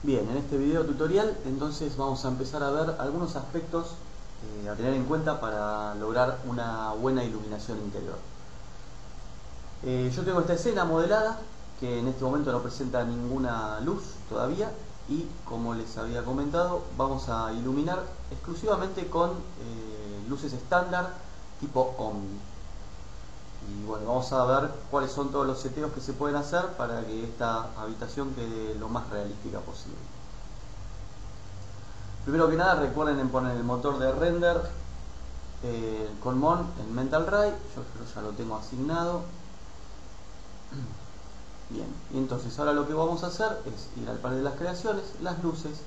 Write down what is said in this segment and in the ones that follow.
Bien, en este video tutorial entonces vamos a empezar a ver algunos aspectos a tener en cuenta para lograr una buena iluminación interior. Yo tengo esta escena modelada que en este momento no presenta ninguna luz todavía y, como les había comentado, vamos a iluminar exclusivamente con luces estándar tipo Omni. Y bueno, vamos a ver cuáles son todos los seteos que se pueden hacer para que esta habitación quede lo más realística posible. Primero que nada, recuerden en poner el motor de render con Mon en Mental Ray. Yo ya lo tengo asignado. Bien, y entonces ahora lo que vamos a hacer es ir al panel de las creaciones, las luces,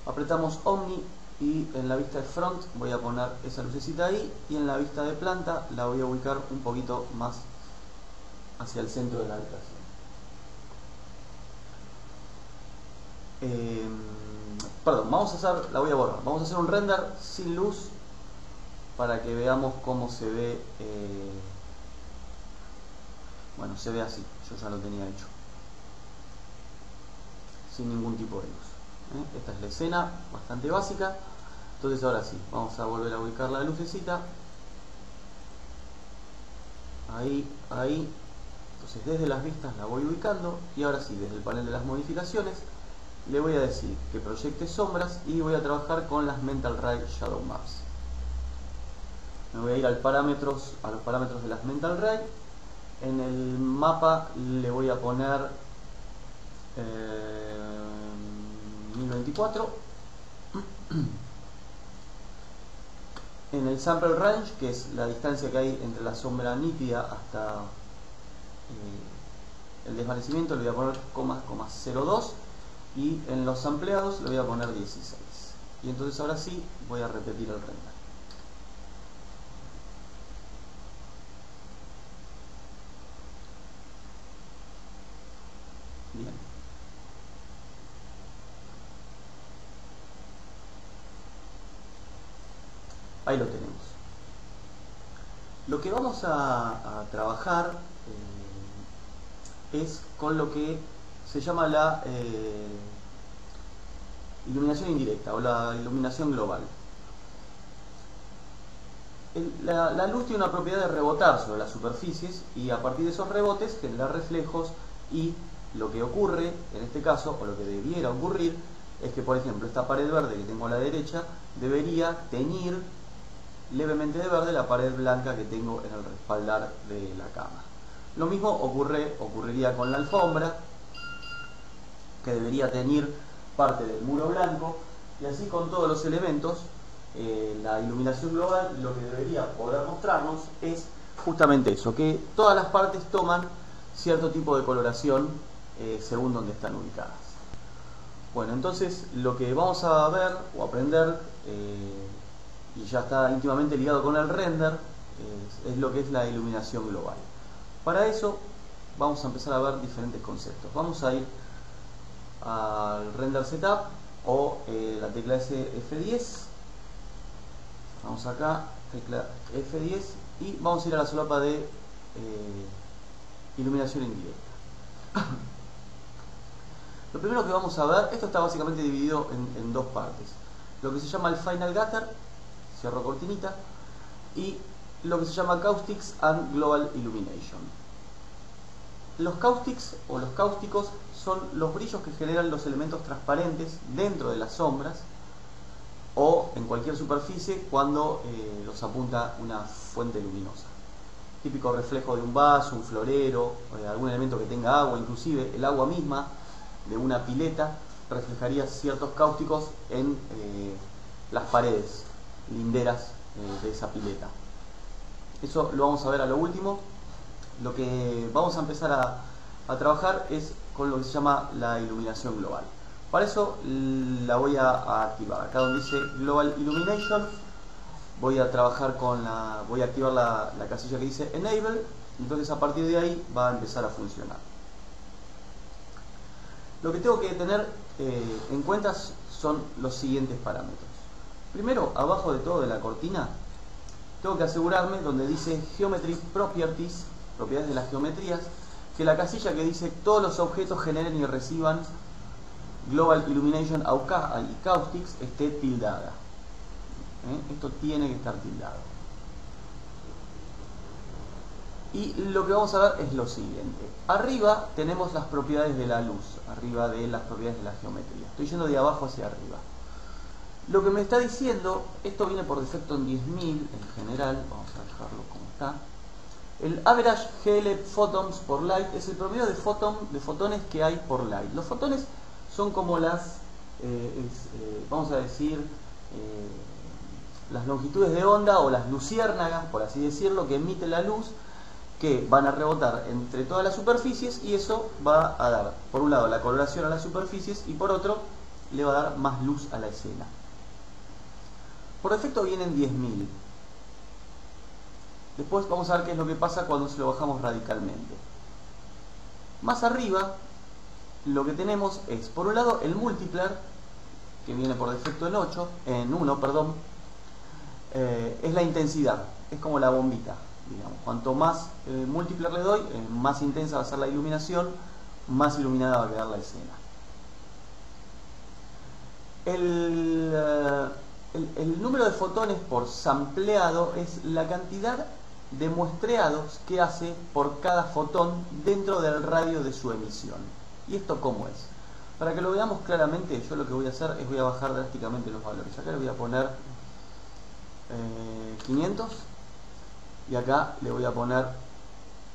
apretamos Omni y en la vista de front voy a poner esa lucecita ahí, y en la vista de planta la voy a ubicar un poquito más hacia el centro de la habitación. Perdón, la voy a borrar. Vamos a hacer un render sin luz para que veamos cómo se ve. Bueno, se ve así, yo ya lo tenía hecho, sin ningún tipo de luz. Esta es la escena, bastante básica. Entonces ahora sí, vamos a volver a ubicar la lucecita. Ahí, ahí. Entonces desde las vistas la voy ubicando, y ahora sí, desde el panel de las modificaciones le voy a decir que proyecte sombras y voy a trabajar con las Mental Ray Shadow Maps. Me voy a ir a los parámetros de las Mental Ray. En el mapa le voy a poner 1024. En el sample range, que es la distancia que hay entre la sombra nítida hasta el desvanecimiento, le voy a poner 0,02, y en los sampleados le voy a poner 16. Y entonces ahora sí voy a repetir el render. Bien. Ahí lo tenemos. Lo que vamos a trabajar es con lo que se llama la iluminación indirecta o la iluminación global. La luz tiene una propiedad de rebotar sobre las superficies y a partir de esos rebotes generar reflejos, y lo que ocurre en este caso, o lo que debiera ocurrir, es que, por ejemplo, esta pared verde que tengo a la derecha debería teñir levemente de verde la pared blanca que tengo en el respaldar de la cama. Lo mismo ocurriría con la alfombra, que debería teñir parte del muro blanco, y así con todos los elementos. La iluminación global lo que debería poder mostrarnos es justamente eso, que todas las partes toman cierto tipo de coloración según donde están ubicadas. Bueno, entonces lo que vamos a ver o aprender, y ya está íntimamente ligado con el render, es lo que es la iluminación global. Para eso vamos a empezar a ver diferentes conceptos. Vamos a ir al render setup o la tecla F10. Vamos acá, tecla F10, y vamos a ir a la solapa de iluminación indirecta. Lo primero que vamos a ver, esto está básicamente dividido en dos partes: lo que se llama el Final Gutter, cierro cortinita, y lo que se llama Caustics and Global Illumination. Los caustics o los cáusticos son los brillos que generan los elementos transparentes dentro de las sombras o en cualquier superficie cuando los apunta una fuente luminosa. Típico reflejo de un vaso, un florero, algún elemento que tenga agua, inclusive el agua misma de una pileta reflejaría ciertos cáusticos en las paredes linderas de esa pileta. Eso lo vamos a ver a lo último. Lo que vamos a empezar a trabajar es con lo que se llama la iluminación global. Para eso la voy a activar. Acá donde dice Global Illumination voy a trabajar voy a activar la casilla que dice Enable. Entonces a partir de ahí va a empezar a funcionar. Lo que tengo que tener en cuenta son los siguientes parámetros. Primero, abajo de todo de la cortina, tengo que asegurarme, donde dice Geometry Properties, propiedades de las geometrías, que la casilla que dice todos los objetos generen y reciban Global Illumination Acoustics esté tildada. Esto tiene que estar tildado. Y lo que vamos a ver es lo siguiente. Arriba tenemos las propiedades de la luz, arriba de las propiedades de la geometría. Estoy yendo de abajo hacia arriba. Lo que me está diciendo, esto viene por defecto en 10.000 en general, vamos a dejarlo como está. El average GL photons por light es el promedio de fotones que hay por light. Los fotones son como las, vamos a decir, las longitudes de onda o las luciérnagas, por así decirlo, que emite la luz, que van a rebotar entre todas las superficies, y eso va a dar, por un lado, la coloración a las superficies y por otro, le va a dar más luz a la escena. Por defecto vienen 10.000. Después vamos a ver qué es lo que pasa cuando se lo bajamos radicalmente. Más arriba, lo que tenemos es, por un lado, el multiplier, que viene por defecto en 1, perdón, es la intensidad, es como la bombita, digamos. Cuanto más múltiple le doy, más intensa va a ser la iluminación, más iluminada va a quedar la escena. El número de fotones por sampleado es la cantidad de muestreados que hace por cada fotón dentro del radio de su emisión. ¿Y esto cómo es? Para que lo veamos claramente, yo lo que voy a hacer es voy a bajar drásticamente los valores. Acá le voy a poner 500 y acá le voy a poner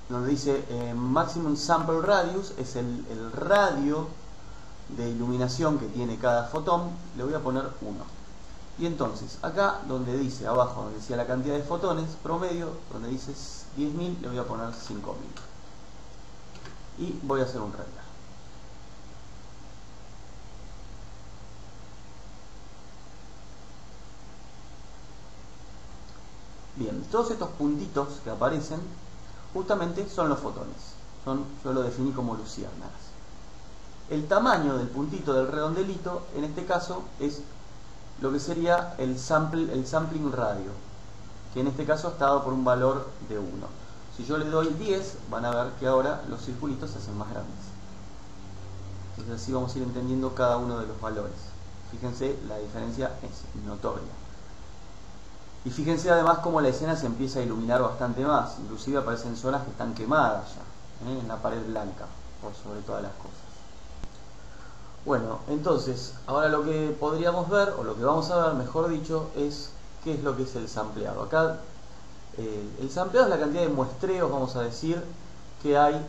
donde dice maximum sample radius, es el radio de iluminación que tiene cada fotón, le voy a poner 1. Y entonces acá donde dice abajo, donde decía la cantidad de fotones promedio, donde dice 10.000, le voy a poner 5.000 y voy a hacer un render. Bien, todos estos puntitos que aparecen justamente son los fotones. Yo lo definí como luciérnagas. El tamaño del puntito del redondelito, en este caso, es lo que sería el sampling radio, que en este caso está dado por un valor de 1. Si yo le doy 10, van a ver que ahora los circulitos se hacen más grandes. Entonces así vamos a ir entendiendo cada uno de los valores. Fíjense, la diferencia es notoria. Y fíjense además cómo la escena se empieza a iluminar bastante más. Inclusive aparecen zonas que están quemadas ya, en la pared blanca, por sobre todas las cosas. Bueno, entonces, ahora lo que podríamos ver, o lo que vamos a ver, mejor dicho, es qué es lo que es el sampleado. Acá, el sampleado es la cantidad de muestreos, vamos a decir, que hay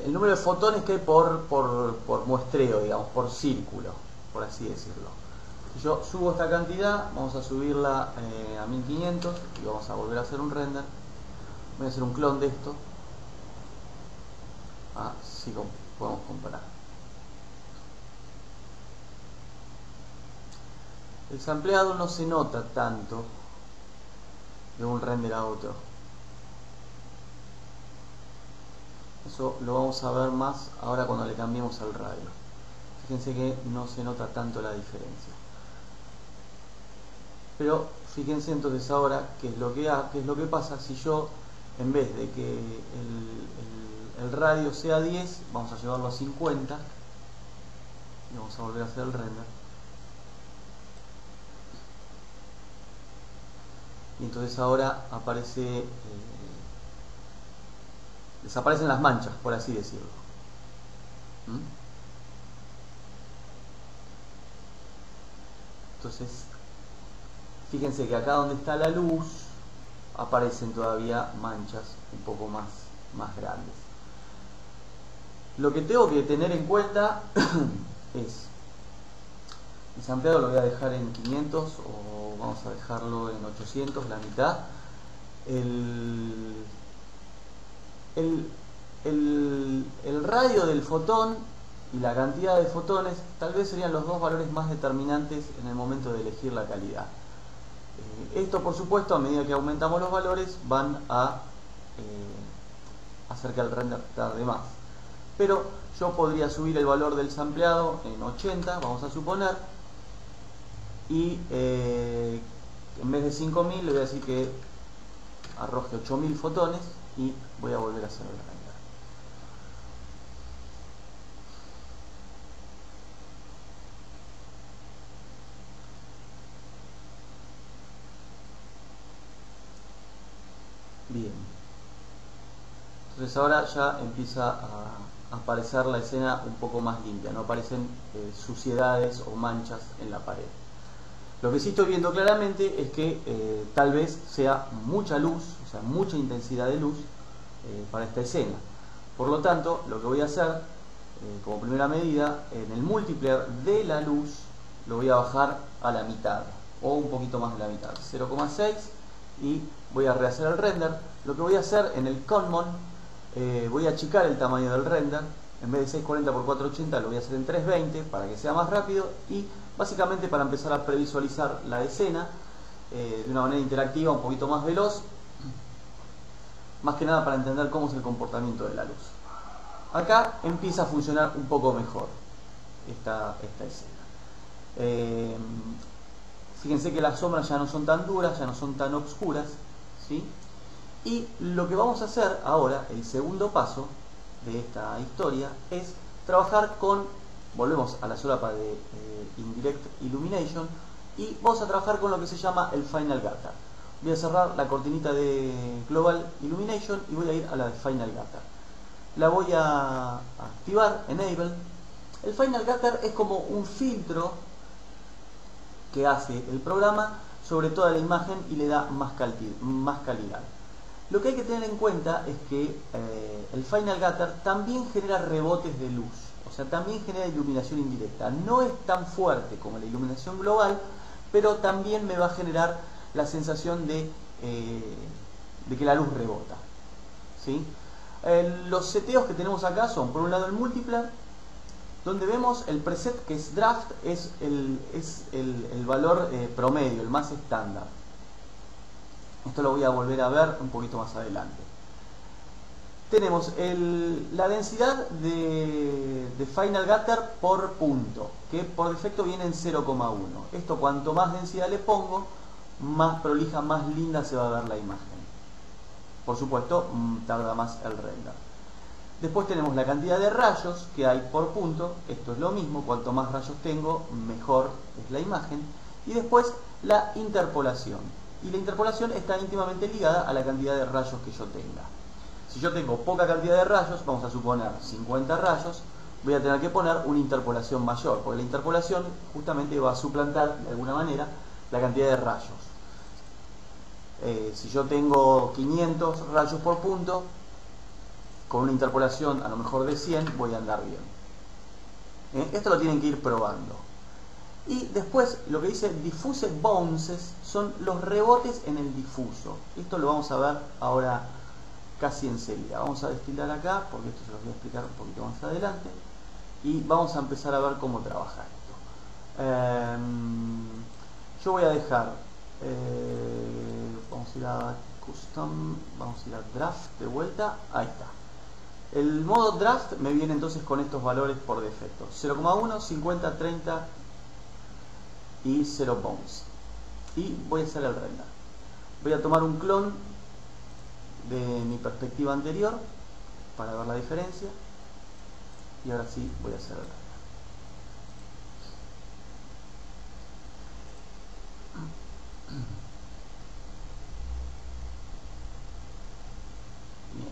el número de fotones que hay por muestreo, digamos, por círculo, por así decirlo. Si yo subo esta cantidad, vamos a subirla a 1500 y vamos a volver a hacer un render. Voy a hacer un clon de esto, así podemos comparar. El sampleado no se nota tanto de un render a otro. Eso lo vamos a ver más ahora cuando le cambiemos el radio. Fíjense que no se nota tanto la diferencia. Pero fíjense entonces ahora qué es lo que pasa si yo, en vez de que el radio sea 10, vamos a llevarlo a 50 y vamos a volver a hacer el render. Y entonces ahora aparece, desaparecen las manchas, por así decirlo. Entonces, fíjense que acá donde está la luz aparecen todavía manchas un poco más grandes. Lo que tengo que tener en cuenta es, el sampleado lo voy a dejar en 500 o vamos a dejarlo en 800, la mitad. El radio del fotón y la cantidad de fotones tal vez serían los dos valores más determinantes en el momento de elegir la calidad. Esto, por supuesto, a medida que aumentamos los valores van a hacer que el render tarde más. Pero yo podría subir el valor del sampleado en 80, vamos a suponer, y en vez de 5000 le voy a decir que arroje 8000 fotones y voy a volver a hacer el render. Bien, entonces ahora ya empieza a aparecer la escena un poco más limpia, no aparecen suciedades o manchas en la pared. Lo que sí estoy viendo claramente es que tal vez sea mucha luz, o sea, mucha intensidad de luz para esta escena. Por lo tanto, lo que voy a hacer como primera medida, en el multiplayer de la luz lo voy a bajar a la mitad o un poquito más de la mitad, 0,6, y voy a rehacer el render. Lo que voy a hacer en el common, voy a achicar el tamaño del render. En vez de 640 x 480 lo voy a hacer en 320 para que sea más rápido y básicamente para empezar a previsualizar la escena de una manera interactiva, un poquito más veloz, más que nada para entender cómo es el comportamiento de la luz. Acá empieza a funcionar un poco mejor esta escena. Fíjense que las sombras ya no son tan duras, ya no son tan oscuras, ¿sí? Y lo que vamos a hacer ahora, el segundo paso de esta historia, es trabajar con, volvemos a la solapa de Indirect Illumination, y vamos a trabajar con lo que se llama el Final Gutter. Voy a cerrar la cortinita de Global Illumination y voy a ir a la de Final Gutter. La voy a activar, Enable. El Final Gutter es como un filtro que hace el programa sobre toda la imagen y le da más calidad. Lo que hay que tener en cuenta es que el Final Gutter también genera rebotes de luz, o sea, también genera iluminación indirecta. No es tan fuerte como la iluminación global, pero también me va a generar la sensación de que la luz rebota, ¿sí? Los seteos que tenemos acá son, por un lado, el multiplayer, donde vemos el preset que es draft, es el valor promedio, el más estándar. Esto lo voy a volver a ver un poquito más adelante. Tenemos la densidad de Final Gutter por punto, que por defecto viene en 0,1. Esto, cuanto más densidad le pongo, más prolija, más linda se va a ver la imagen. Por supuesto, tarda más el render. Después tenemos la cantidad de rayos que hay por punto. Esto es lo mismo, cuanto más rayos tengo, mejor es la imagen. Y después la interpolación. Y la interpolación está íntimamente ligada a la cantidad de rayos que yo tenga. Si yo tengo poca cantidad de rayos, vamos a suponer 50 rayos, voy a tener que poner una interpolación mayor, porque la interpolación justamente va a suplantar de alguna manera la cantidad de rayos. Si yo tengo 500 rayos por punto, con una interpolación a lo mejor de 100 voy a andar bien. Esto lo tienen que ir probando. Y después lo que dice Diffuse Bounces son los rebotes en el difuso. Esto lo vamos a ver ahora casi enseguida. Vamos a destilar acá, porque esto se lo voy a explicar un poquito más adelante. Y vamos a empezar a ver cómo trabaja esto. Yo voy a dejar, vamos a ir a Custom, vamos a ir a Draft de vuelta. Ahí está. El modo Draft me viene entonces con estos valores por defecto: 0,1, 50, 30 y 0 bounce. Y voy a hacer el render. Voy a tomar un clon de mi perspectiva anterior para ver la diferencia, y ahora sí voy a hacer el render. Bien,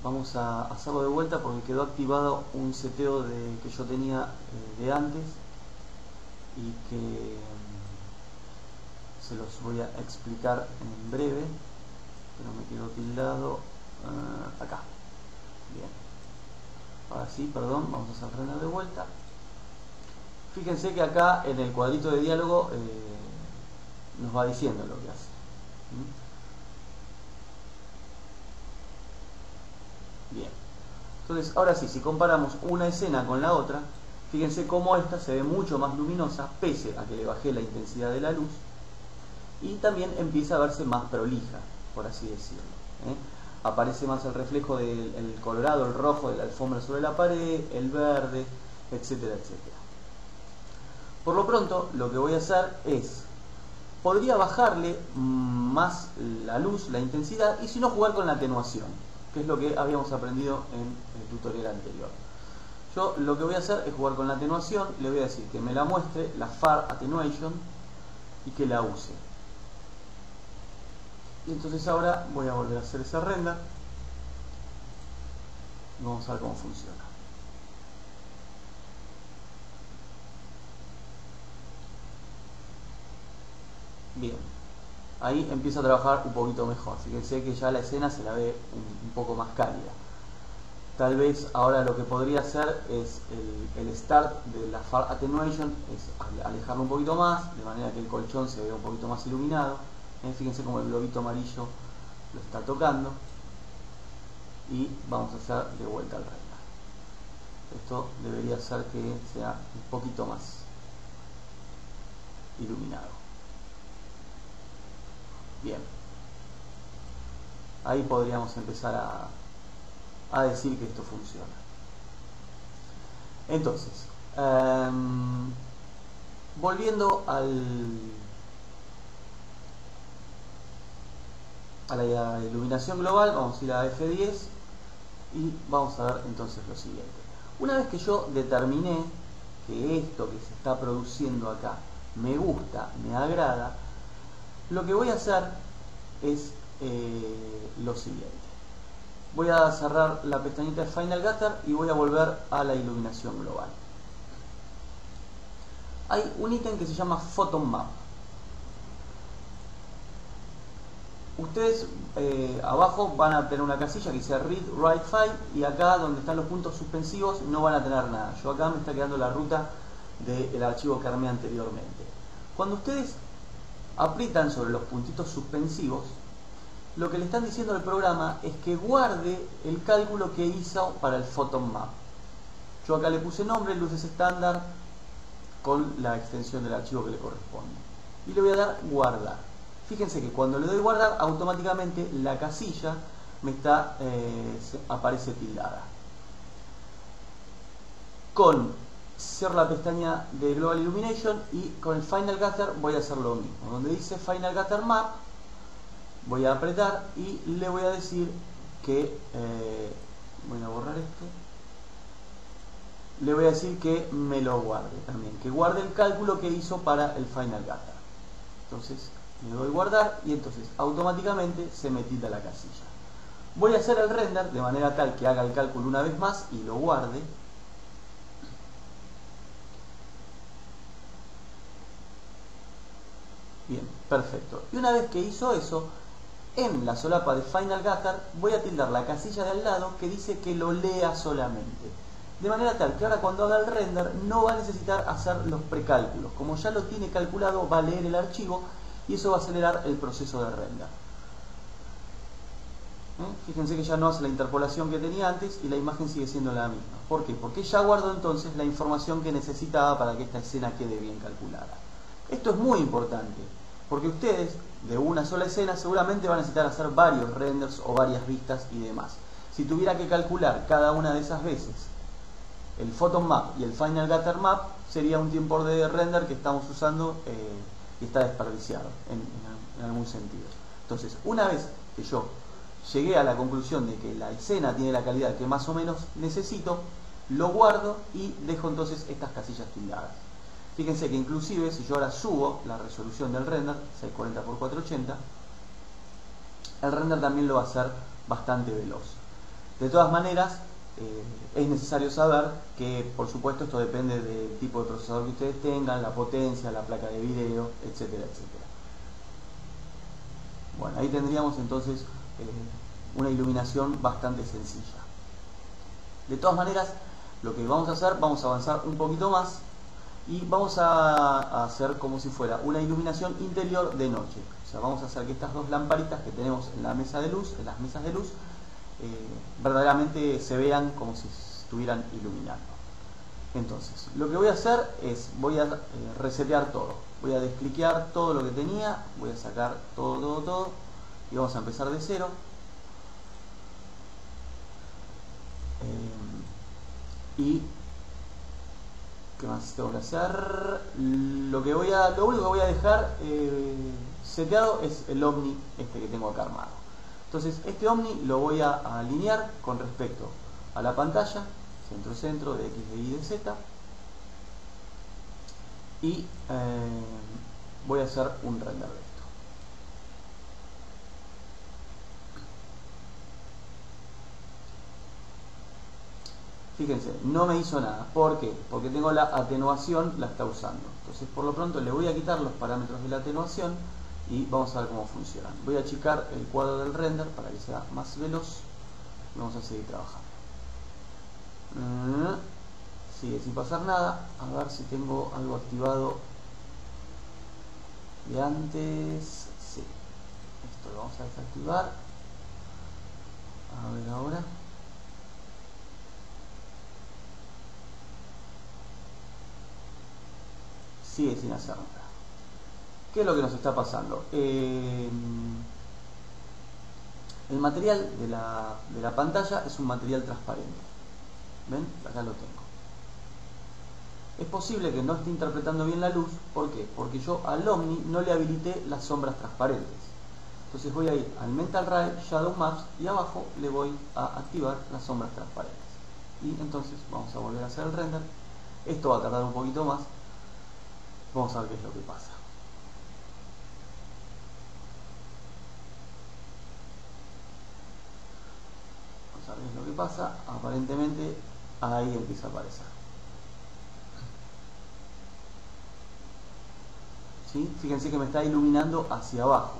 vamos a hacerlo de vuelta porque quedó activado un seteo que yo tenía de antes y que se los voy a explicar en breve, pero me quedó tildado acá. Bien, ahora sí, perdón, vamos a hacer render de vuelta. Fíjense que acá en el cuadrito de diálogo nos va diciendo lo que hace. Bien, entonces ahora sí, si comparamos una escena con la otra, fíjense cómo esta se ve mucho más luminosa, pese a que le bajé la intensidad de la luz, y también empieza a verse más prolija, por así decirlo. Aparece más el reflejo del colorado, el rojo de la alfombra sobre la pared, el verde, etcétera, etcétera. Por lo pronto, lo que voy a hacer es podría bajarle más la luz, la intensidad, y si no jugar con la atenuación, que es lo que habíamos aprendido en el tutorial anterior. Yo lo que voy a hacer es jugar con la atenuación, le voy a decir que me la muestre, la Far Attenuation, y que la use. Y entonces ahora voy a volver a hacer ese render. Vamos a ver cómo funciona. Bien, ahí empieza a trabajar un poquito mejor. Fíjense que ya la escena se la ve un poco más cálida. Tal vez ahora lo que podría hacer es el start de la Far Attenuation, es alejarlo un poquito más, de manera que el colchón se vea un poquito más iluminado. Fíjense como el globito amarillo lo está tocando. Y vamos a hacer de vuelta al render. Esto debería hacer que sea un poquito más iluminado. Bien, ahí podríamos empezar a decir que esto funciona. Entonces, volviendo a la iluminación global, vamos a ir a F10 y vamos a ver entonces lo siguiente. Una vez que yo determiné que esto que se está produciendo acá me gusta, me agrada, lo que voy a hacer es lo siguiente. Voy a cerrar la pestañita de Final Gutter y voy a volver a la iluminación global. Hay un ítem que se llama Photon Map. Ustedes abajo van a tener una casilla que dice Read Write File, y acá donde están los puntos suspensivos no van a tener nada. Yo acá me está quedando la ruta del archivo que armé anteriormente. Cuando ustedes aprietan sobre los puntitos suspensivos, lo que le están diciendo al programa es que guarde el cálculo que hizo para el Photon Map. Yo acá le puse nombre, luces estándar, con la extensión del archivo que le corresponde. Y le voy a dar guardar. Fíjense que cuando le doy guardar, automáticamente la casilla me está, aparece tildada. Cierro la pestaña de Global Illumination y con el Final Gutter voy a hacer lo mismo. Donde dice Final Gutter Map, voy a apretar y le voy a decir que, voy a borrar esto, le voy a decir que me lo guarde también, que guarde el cálculo que hizo para el Final Gutter. Entonces le doy guardar y entonces automáticamente se me tilda la casilla. Voy a hacer el render de manera tal que haga el cálculo una vez más y lo guarde. Bien, perfecto. Y una vez que hizo eso, en la solapa de Final Gutter voy a tildar la casilla de al lado que dice que lo lea solamente. De manera tal que ahora cuando haga el render no va a necesitar hacer los precálculos. Como ya lo tiene calculado, va a leer el archivo y eso va a acelerar el proceso de render. Fíjense que ya no hace la interpolación que tenía antes y la imagen sigue siendo la misma. ¿Por qué? Porque ya guardo entonces la información que necesitaba para que esta escena quede bien calculada. Esto es muy importante, porque ustedes de una sola escena seguramente van a necesitar hacer varios renders o varias vistas y demás. Si tuviera que calcular cada una de esas veces el Photon Map y el Final Gutter Map, sería un tiempo de render que estamos usando y está desperdiciado en algún sentido. Entonces, una vez que yo llegué a la conclusión de que la escena tiene la calidad que más o menos necesito, lo guardo y dejo entonces estas casillas tildadas. Fíjense que inclusive si yo ahora subo la resolución del render, 640 x 480, el render también lo va a hacer bastante veloz. De todas maneras, es necesario saber que, por supuesto, esto depende del tipo de procesador que ustedes tengan, la potencia, la placa de video, etcétera, etcétera. Bueno, ahí tendríamos entonces una iluminación bastante sencilla. De todas maneras, lo que vamos a hacer, vamos a avanzar un poquito más y vamos a hacer como si fuera una iluminación interior de noche. O sea, vamos a hacer que estas dos lamparitas que tenemos en la mesa de luz, en las mesas de luz, verdaderamente se vean como si estuvieran iluminando. Entonces, lo que voy a hacer es, voy a resetear todo. Voy a descliquear todo lo que tenía, voy a sacar todo y vamos a empezar de cero. Y ¿Qué más tengo que hacer? Lo único que voy a dejar seteado es el Omni este que tengo acá armado. Entonces este Omni lo voy a alinear con respecto a la pantalla, centro-centro, de X, de Y, de Z. Y voy a hacer un render de esto. Fíjense, no me hizo nada. ¿Por qué? Porque tengo la atenuación, la está usando. Entonces por lo pronto le voy a quitar los parámetros de la atenuación y vamos a ver cómo funcionan. Voy a achicar el cuadro del render para que sea más veloz y vamos a seguir trabajando. Sigue sin pasar nada. A ver si tengo algo activado de antes. Sí. Esto lo vamos a desactivar. A ver ahora. Sigue sin hacer nada. ¿Qué es lo que nos está pasando? El material de la pantalla es un material transparente. ¿Ven? Acá lo tengo. Es posible que no esté interpretando bien la luz. ¿Por qué? Porque yo al Omni no le habilité las sombras transparentes. Entonces voy a ir al Mental Ray, Shadow Maps y abajo le voy a activar las sombras transparentes. Y entonces vamos a volver a hacer el render. Esto va a tardar un poquito más. Vamos a ver qué es lo que pasa. Vamos a ver qué es lo que pasa. Aparentemente ahí empieza a aparecer. ¿Sí? Fíjense que me está iluminando hacia abajo.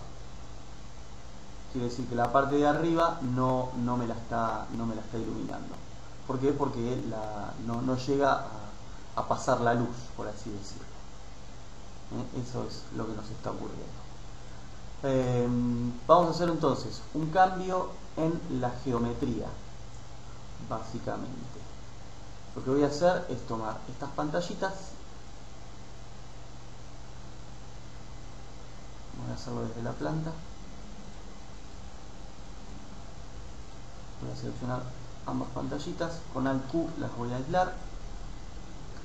Quiere decir que la parte de arriba no me la está iluminando. ¿Por qué? Porque no llega a pasar la luz, por así decirlo. Eso es lo que nos está ocurriendo. Vamos a hacer entonces un cambio en la geometría, básicamente. Lo que voy a hacer es tomar estas pantallitas. Voy a hacerlo desde la planta. Voy a seleccionar ambas pantallitas. Con Alt Q las voy a aislar.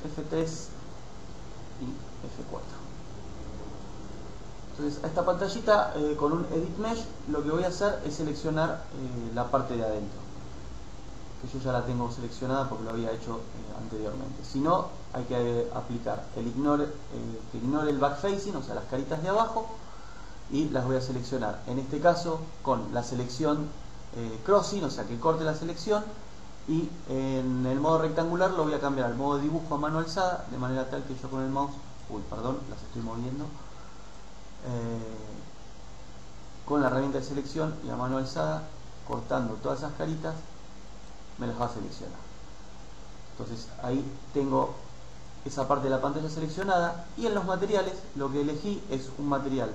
F3 y F4. Entonces a esta pantallita con un Edit Mesh lo que voy a hacer es seleccionar la parte de adentro, que yo ya la tengo seleccionada porque lo había hecho anteriormente. Si no, hay que aplicar que ignore el backfacing, o sea las caritas de abajo, y las voy a seleccionar en este caso con la selección crossing, o sea que corte la selección, y en el modo rectangular lo voy a cambiar al modo dibujo a mano alzada, de manera tal que yo con el mouse, las estoy moviendo, con la herramienta de selección y a mano alzada, cortando todas esas caritas, me las va a seleccionar. Entonces ahí tengo esa parte de la pantalla seleccionada, y en los materiales lo que elegí es un material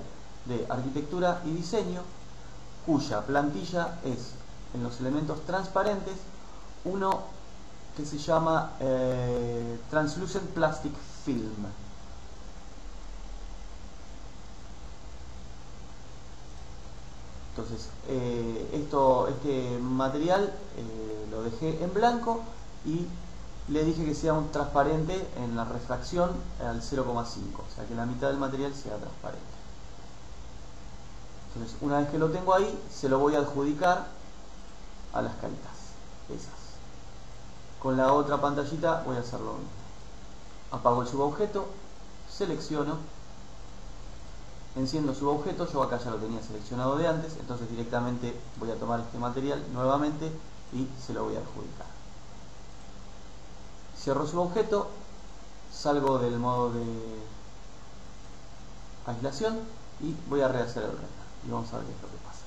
de arquitectura y diseño cuya plantilla es en los elementos transparentes uno que se llama Translucent Plastic Film. Entonces este material lo dejé en blanco y le dije que sea un transparente en la refracción al 0,5, o sea que la mitad del material sea transparente. Entonces una vez que lo tengo ahí, se lo voy a adjudicar a las caritas esas. Con la otra pantallita voy a hacer lo mismo. Apago el subobjeto, selecciono, enciendo subobjeto. Yo acá ya lo tenía seleccionado de antes, entonces directamente voy a tomar este material nuevamente y se lo voy a adjudicar. Cierro subobjeto, salgo del modo de aislación y voy a rehacer el render. Y vamos a ver qué es lo que pasa.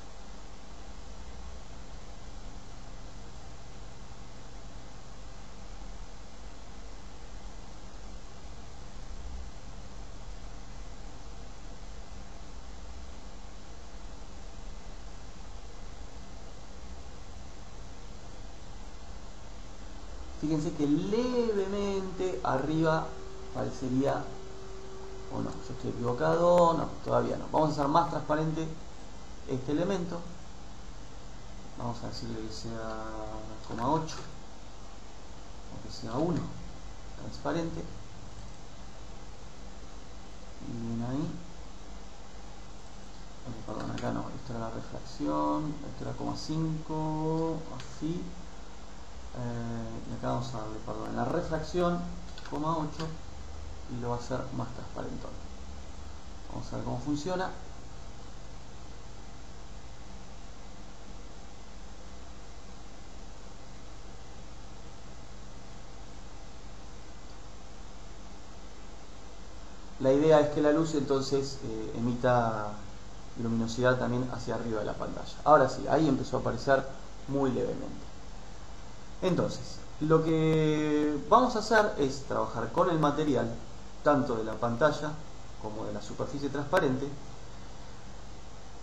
Fíjense que levemente arriba parecería, o no, yo estoy equivocado, no, todavía no. Vamos a hacer más transparente este elemento. Vamos a decirle que sea 0,8 o que sea 1 transparente. y bien ahí. Perdón, acá no, esta era la refracción, esto era 0,5, así. Y acá vamos a darle, perdón, en la refracción, 0,8, y lo va a hacer más transparente. Vamos a ver cómo funciona. La idea es que la luz entonces emita luminosidad también hacia arriba de la pantalla. Ahora sí, ahí empezó a aparecer muy levemente. Entonces, lo que vamos a hacer es trabajar con el material, tanto de la pantalla como de la superficie transparente.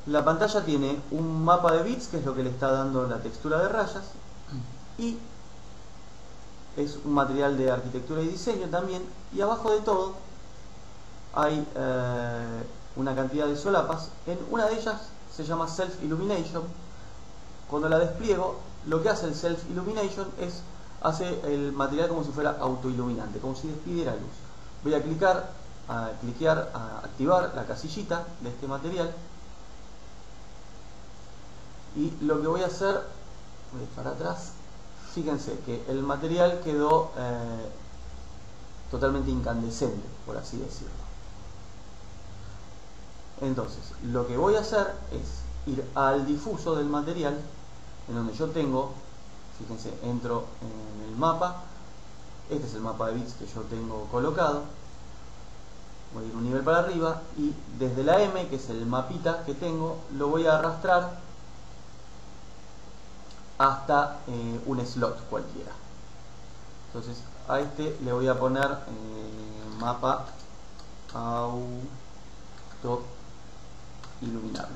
La pantalla tiene un mapa de bits, que es lo que le está dando la textura de rayas, y es un material de arquitectura y diseño también, y abajo de todo hay una cantidad de solapas. En una de ellas se llama Self Illumination. Cuando la despliego, lo que hace el Self Illumination es hace el material como si fuera autoiluminante, como si despidiera luz. Voy a cliquear, a activar la casillita de este material, y lo que voy a hacer, voy a ir para atrás. Fíjense que el material quedó totalmente incandescente, por así decirlo. Entonces, lo que voy a hacer es ir al difuso del material, en donde yo tengo, fíjense, entro en el mapa. Este es el mapa de bits que yo tengo colocado. Voy a ir un nivel para arriba y desde la M, que es el mapita que tengo, lo voy a arrastrar hasta un slot cualquiera. Entonces a este le voy a poner mapa auto iluminable.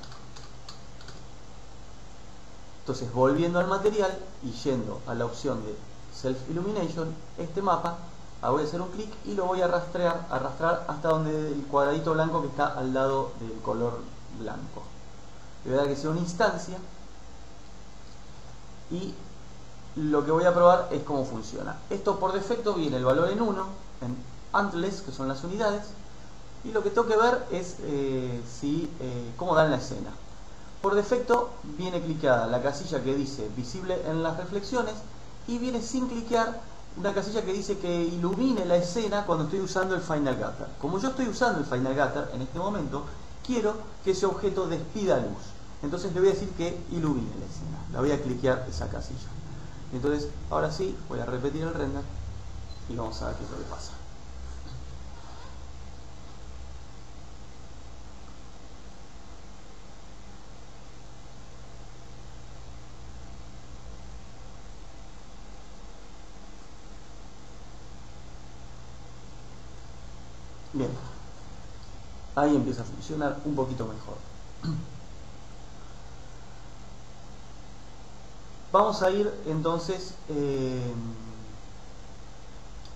Entonces, volviendo al material y yendo a la opción de Self Illumination, este mapa, voy a hacer un clic y lo voy a arrastrar hasta donde el cuadradito blanco que está al lado del color blanco. Le voy a dar que sea una instancia, y lo que voy a probar es cómo funciona. Esto por defecto viene el valor en 1, en Antlers, que son las unidades, y lo que tengo que ver es cómo da en la escena. Por defecto viene cliqueada la casilla que dice visible en las reflexiones, y viene sin cliquear una casilla que dice que ilumine la escena cuando estoy usando el Final Gutter. Como yo estoy usando el Final Gutter en este momento, quiero que ese objeto despida luz. Entonces le voy a decir que ilumine la escena. La voy a cliquear esa casilla. Entonces, ahora sí, voy a repetir el render y vamos a ver qué es lo que pasa. Bien, ahí empieza a funcionar un poquito mejor. Vamos a ir entonces,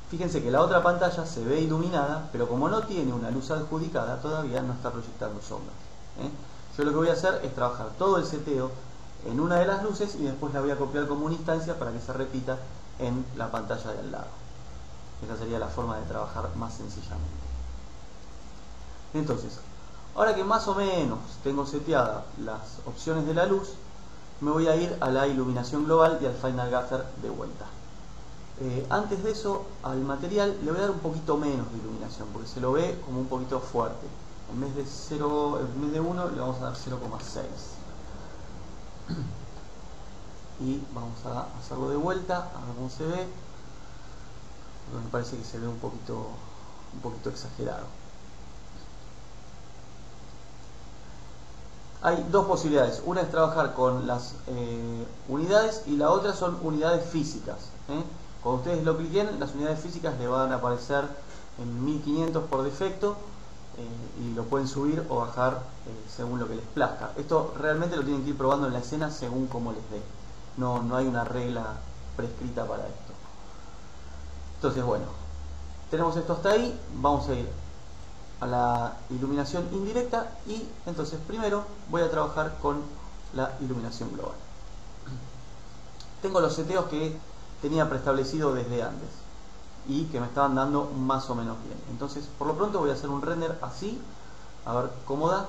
fíjense que la otra pantalla se ve iluminada, pero como no tiene una luz adjudicada, todavía no está proyectando sombras. Yo lo que voy a hacer es trabajar todo el seteo en una de las luces y después la voy a copiar como una instancia para que se repita en la pantalla de al lado. Esa sería la forma de trabajar más sencillamente. Entonces, ahora que más o menos tengo seteadas las opciones de la luz, me voy a ir a la iluminación global y al Final Gutter de vuelta. Antes de eso, al material le voy a dar un poquito menos de iluminación, porque se lo ve como un poquito fuerte. En vez de 1 le vamos a dar 0,6. Y vamos a hacerlo de vuelta, a ver cómo se ve. Porque me parece que se ve un poquito exagerado. Hay dos posibilidades. Una es trabajar con las unidades y la otra son unidades físicas. Cuando ustedes lo cliquen, las unidades físicas le van a aparecer en 1500 por defecto, y lo pueden subir o bajar según lo que les plazca. Esto realmente lo tienen que ir probando en la escena según como les dé. No hay una regla prescrita para esto. Entonces, bueno, tenemos esto hasta ahí. Vamos a ir a la iluminación indirecta y entonces primero voy a trabajar con la iluminación global. Tengo los seteos que tenía preestablecido desde antes. y que me estaban dando más o menos bien. Entonces, por lo pronto voy a hacer un render así, a ver cómo da.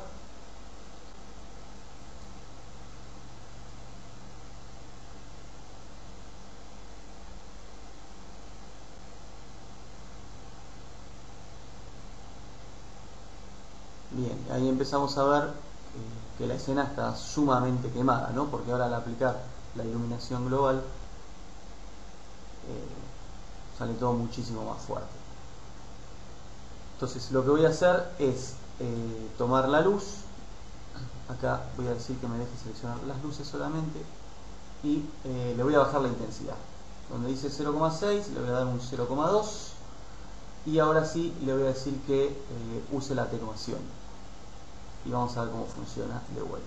Bien, ahí empezamos a ver que la escena está sumamente quemada, ¿no? Porque ahora al aplicar la iluminación global sale todo muchísimo más fuerte. Entonces lo que voy a hacer es tomar la luz. Acá voy a decir que me deje seleccionar las luces solamente y le voy a bajar la intensidad. Donde dice 0,6 le voy a dar un 0,2 y ahora sí le voy a decir que use la atenuación y vamos a ver cómo funciona de vuelta.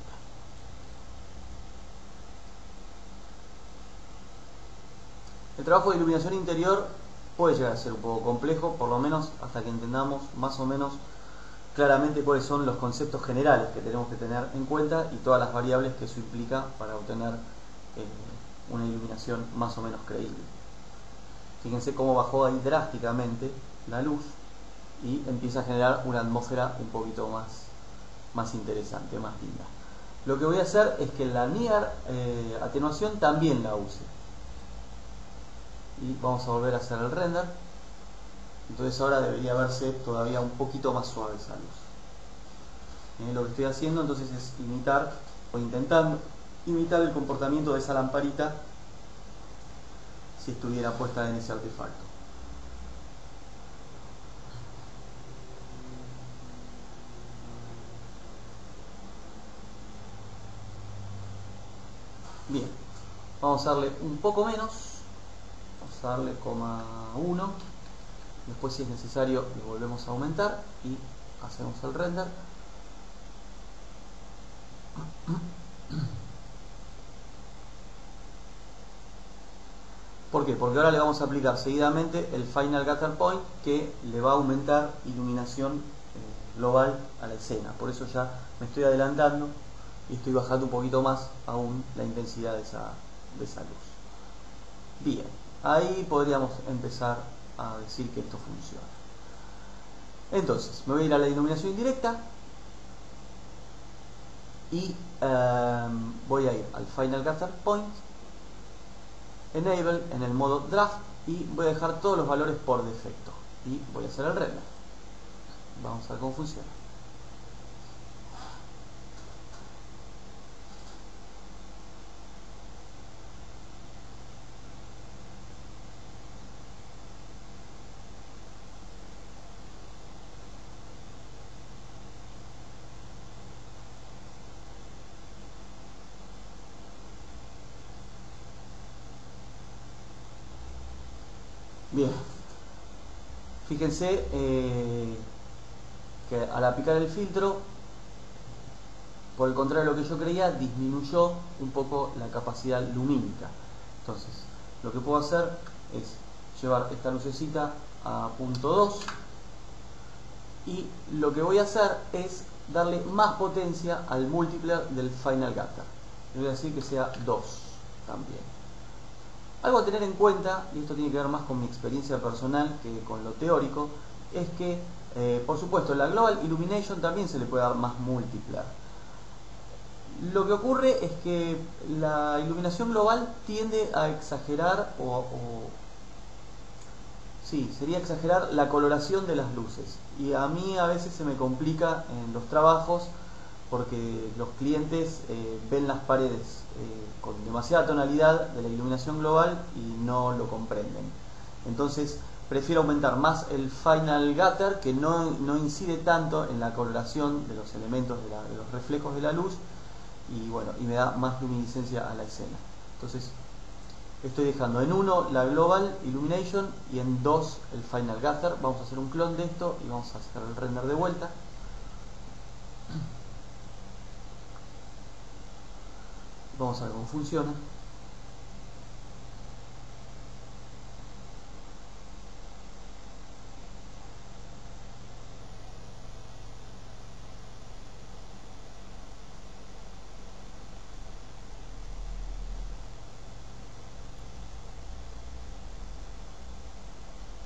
El trabajo de iluminación interior puede llegar a ser un poco complejo, por lo menos hasta que entendamos más o menos claramente cuáles son los conceptos generales que tenemos que tener en cuenta y todas las variables que eso implica para obtener una iluminación más o menos creíble. Fíjense cómo bajó ahí drásticamente la luz y empieza a generar una atmósfera un poquito más interesante, más linda. Lo que voy a hacer es que la near atenuación también la use. Y vamos a volver a hacer el render. Entonces ahora debería verse todavía un poquito más suave esa luz. Lo que estoy haciendo entonces es imitar o intentando imitar el comportamiento de esa lamparita si estuviera puesta en ese artefacto. Bien, vamos a darle un poco menos, vamos a darle 0,1, después si es necesario lo volvemos a aumentar y hacemos el render. ¿Por qué? Porque ahora le vamos a aplicar seguidamente el Final Gather Point que le va a aumentar iluminación global a la escena. Por eso ya me estoy adelantando y estoy bajando un poquito más aún la intensidad de esa luz. Bien, ahí podríamos empezar a decir que esto funciona. Entonces, me voy a ir a la iluminación indirecta y voy a ir al Final Gather Point, Enable en el modo Draft y voy a dejar todos los valores por defecto y voy a hacer el render. Vamos a ver cómo funciona. Bien, fíjense que al aplicar el filtro, por el contrario de lo que yo creía, disminuyó un poco la capacidad lumínica. Entonces, lo que puedo hacer es llevar esta lucecita a punto 2 y lo que voy a hacer es darle más potencia al multiplier del Final Gather. Le voy a decir que sea 2 también. Algo a tener en cuenta, y esto tiene que ver más con mi experiencia personal que con lo teórico, es que, por supuesto, en la Global Illumination también se le puede dar más multiplier. Lo que ocurre es que la iluminación global tiende a exagerar sí, sería exagerar la coloración de las luces. Y a mí a veces se me complica en los trabajos porque los clientes ven las paredes con demasiada tonalidad de la iluminación global y no lo comprenden. Entonces prefiero aumentar más el Final Gather, que no incide tanto en la coloración de los elementos de los reflejos de la luz y bueno, y me da más luminiscencia a la escena. Entonces estoy dejando en 1 la Global Illumination y en 2 el Final Gather. Vamos a hacer un clon de esto y vamos a hacer el render de vuelta. Vamos a ver cómo funciona.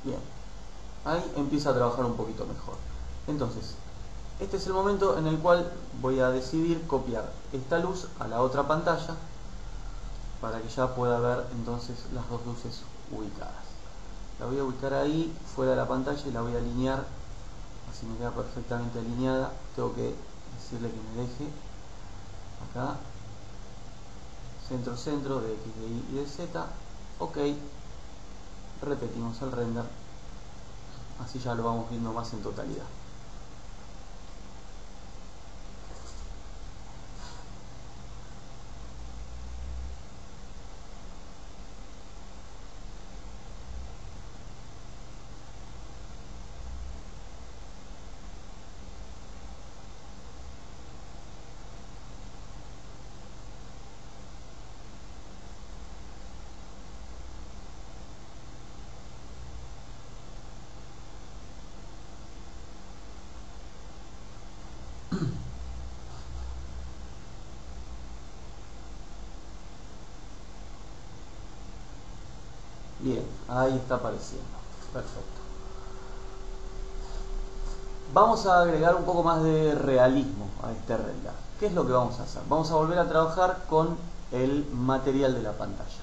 Bien, ahí empieza a trabajar un poquito mejor. Entonces, este es el momento en el cual voy a decidir copiar esta luz a la otra pantalla para que ya pueda ver entonces las dos luces ubicadas. La voy a ubicar ahí fuera de la pantalla y la voy a alinear, así me queda perfectamente alineada. Tengo que decirle que me deje acá, centro centro de X, de Y y de Z. Ok, repetimos el render, así ya lo vamos viendo más en totalidad. Bien, ahí está apareciendo. Perfecto. Vamos a agregar un poco más de realismo a este render. ¿Qué es lo que vamos a hacer? Vamos a volver a trabajar con el material de la pantalla.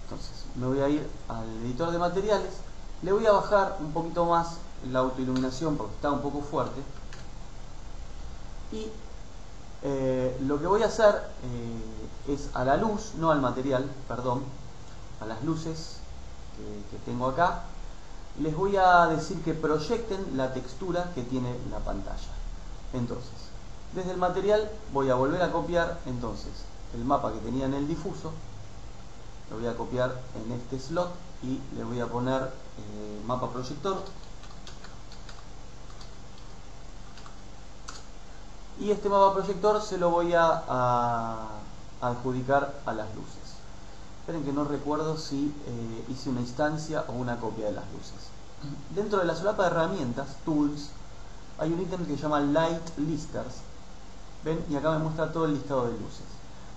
Entonces, me voy a ir al editor de materiales. Le voy a bajar un poquito más la autoiluminación porque está un poco fuerte. Y lo que voy a hacer es a la luz, no al material, perdón, a las luces que tengo acá, les voy a decir que proyecten la textura que tiene la pantalla. Entonces, desde el material voy a volver a copiar entonces el mapa que tenía en el difuso, lo voy a copiar en este slot y le voy a poner mapa proyector. Y este mapa proyector se lo voy a adjudicar a las luces. Esperen que no recuerdo si hice una instancia o una copia de las luces. Dentro de la solapa de herramientas, Tools, hay un ítem que se llama Light Listers. ¿Ven? Y acá me muestra todo el listado de luces.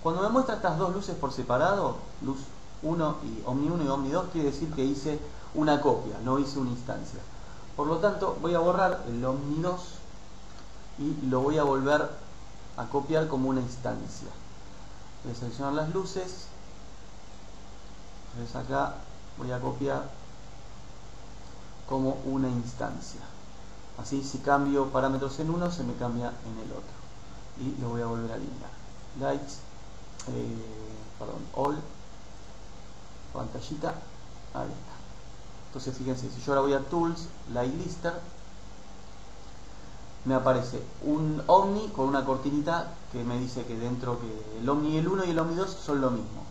Cuando me muestra estas dos luces por separado, luz 1 y Omni 1 y Omni 2, quiere decir que hice una copia, no hice una instancia. Por lo tanto, voy a borrar el Omni 2 y lo voy a volver a copiar como una instancia. Voy a seleccionar las luces. Entonces acá voy a copiar como una instancia. Así, si cambio parámetros en uno, se me cambia en el otro. Y lo voy a volver a alinear. Lights, all, pantallita, ahí está. Entonces fíjense, si yo ahora voy a Tools, Light Lister, me aparece un Omni con una cortinita que me dice que dentro que el Omni 1 y el Omni 2 son lo mismo.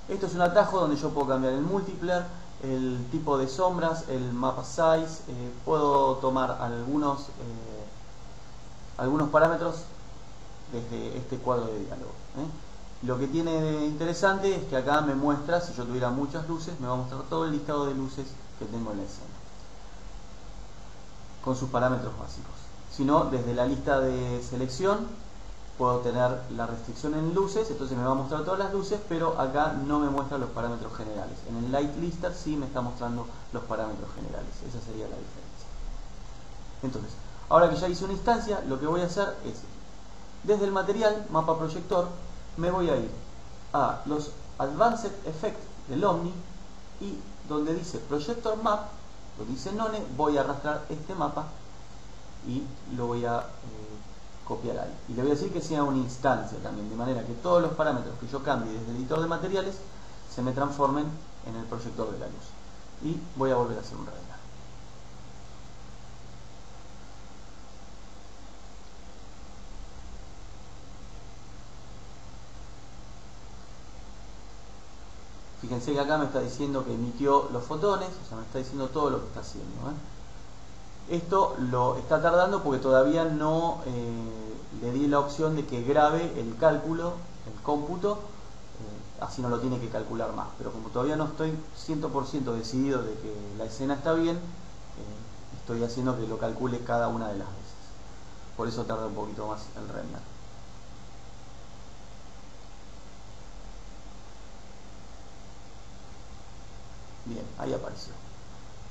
Esto es un atajo donde yo puedo cambiar el multiplier, el tipo de sombras, el mapa size, puedo tomar algunos parámetros desde este cuadro de diálogo. Lo que tiene de interesante es que acá me muestra, si yo tuviera muchas luces, me va a mostrar todo el listado de luces que tengo en la escena, con sus parámetros básicos. Si no, desde la lista de selección puedo tener la restricción en luces, entonces me va a mostrar todas las luces, pero acá no me muestra los parámetros generales. En el Light Lister sí me está mostrando los parámetros generales. Esa sería la diferencia. Entonces, ahora que ya hice una instancia, lo que voy a hacer es, desde el material, mapa proyector, me voy a ir a los Advanced Effects del Omni y donde dice Projector Map, lo dice None, voy a arrastrar este mapa y lo voy a copiar ahí. Y le voy a decir que sea una instancia también, de manera que todos los parámetros que yo cambie desde el editor de materiales se me transformen en el proyector de la luz. Y voy a volver a hacer un render. Fíjense que acá me está diciendo que emitió los fotones, o sea, me está diciendo todo lo que está haciendo. Esto lo está tardando porque todavía no le di la opción de que grabe el cálculo, el cómputo, así no lo tiene que calcular más. Pero como todavía no estoy 100% decidido de que la escena está bien, estoy haciendo que lo calcule cada una de las veces. Por eso tarda un poquito más el render. Bien, ahí apareció.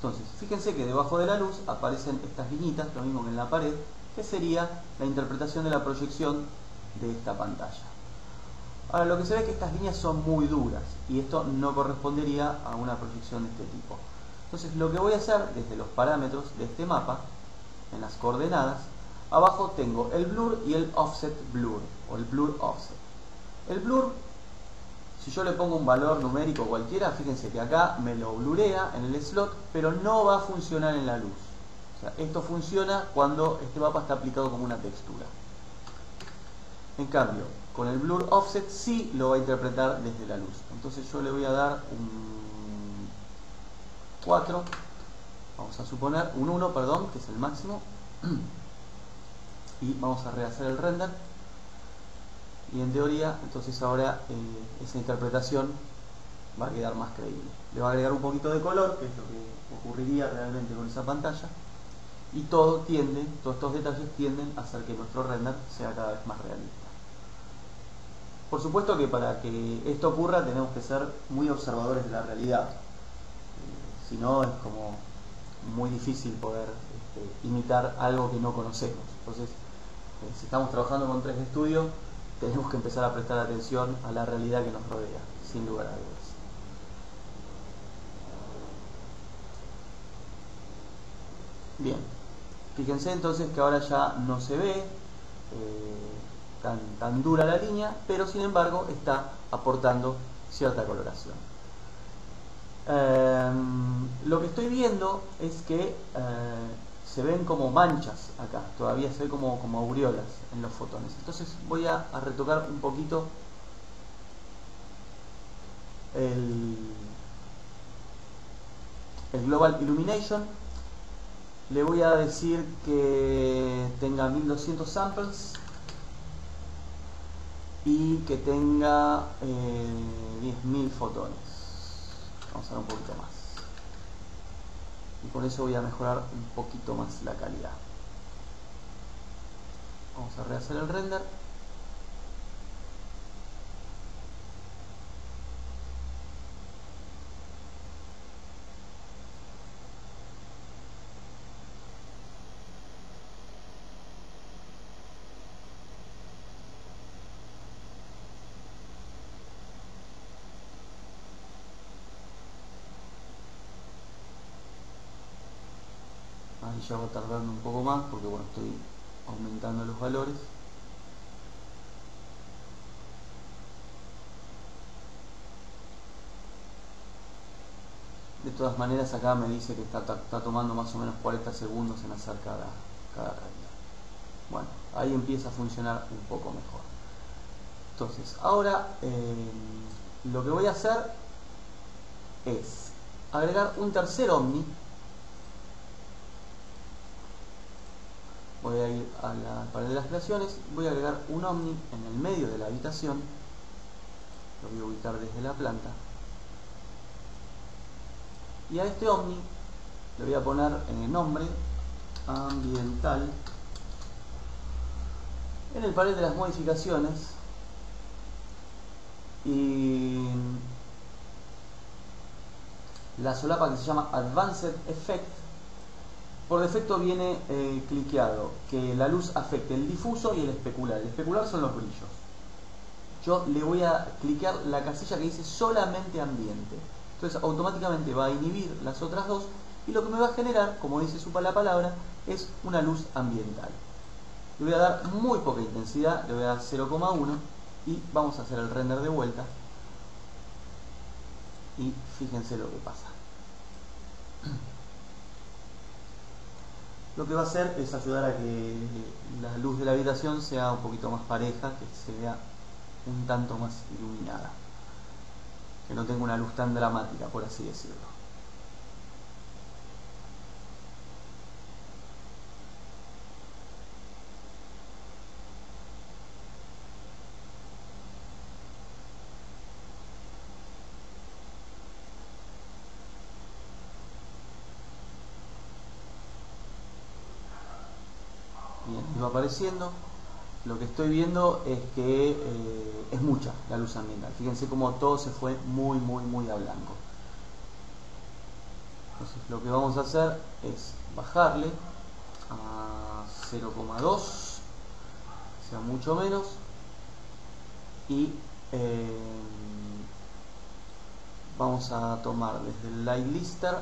Entonces, fíjense que debajo de la luz aparecen estas viñitas, lo mismo que en la pared, que sería la interpretación de la proyección de esta pantalla. Ahora, lo que se ve es que estas líneas son muy duras y esto no correspondería a una proyección de este tipo. Entonces, lo que voy a hacer desde los parámetros de este mapa, en las coordenadas, abajo tengo el blur y el offset blur, o el blur offset. El blur, si yo le pongo un valor numérico cualquiera, fíjense que acá me lo blurea en el slot, pero no va a funcionar en la luz. O sea, esto funciona cuando este mapa está aplicado como una textura. En cambio, con el blur offset sí lo va a interpretar desde la luz. Entonces yo le voy a dar un 4, vamos a suponer, un 1, perdón, que es el máximo. Y vamos a rehacer el render. Y en teoría, entonces ahora esa interpretación va a quedar más creíble. Le va a agregar un poquito de color, que es lo que ocurriría realmente con esa pantalla. Y todos estos detalles tienden a hacer que nuestro render sea cada vez más realista. Por supuesto que para que esto ocurra tenemos que ser muy observadores de la realidad. Si no, es como muy difícil poder imitar algo que no conocemos. Entonces, si estamos trabajando con 3D Studio, tenemos que empezar a prestar atención a la realidad que nos rodea, sin lugar a dudas. Bien, fíjense entonces que ahora ya no se ve tan dura la línea, pero sin embargo está aportando cierta coloración. Lo que estoy viendo es que se ven como manchas acá, todavía se ve como aureolas en los fotones. Entonces voy a retocar un poquito el Global Illumination. Le voy a decir que tenga 1200 samples y que tenga 10.000 fotones. Vamos a ver un poquito más. Y con eso voy a mejorar un poquito más la calidad. Vamos a rehacer el render. Ahí ya va tardando un poco más porque bueno, estoy aumentando los valores. De todas maneras acá me dice que está tomando más o menos 40 segundos en hacer cada render. Bueno, ahí empieza a funcionar un poco mejor. Entonces, ahora lo que voy a hacer es agregar un tercer Omni. Voy a ir a la pared de las creaciones, voy a agregar un Omni en el medio de la habitación. Lo voy a ubicar desde la planta. Y a este Omni le voy a poner en el nombre ambiental. En el panel de las modificaciones y la solapa que se llama Advanced Effect, por defecto viene cliqueado que la luz afecte el difuso y el especular. El especular son los brillos. Yo le voy a cliquear la casilla que dice solamente ambiente. Entonces automáticamente va a inhibir las otras dos y lo que me va a generar, como dice la palabra, es una luz ambiental. Le voy a dar muy poca intensidad, le voy a dar 0,1 y vamos a hacer el render de vuelta. Y fíjense lo que pasa. Lo que va a hacer es ayudar a que la luz de la habitación sea un poquito más pareja, que se vea un tanto más iluminada, que no tenga una luz tan dramática, por así decirlo. Bien, va apareciendo. Lo que estoy viendo es que es mucha la luz ambiental. Fíjense cómo todo se fue muy a blanco. Entonces lo que vamos a hacer es bajarle a 0,2, sea mucho menos, y vamos a tomar desde el Light Lister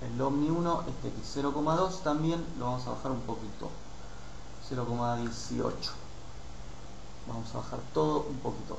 el Omni 1, este que es 0,2, también lo vamos a bajar un poquito, 0,18. Vamos a bajar todo un poquito.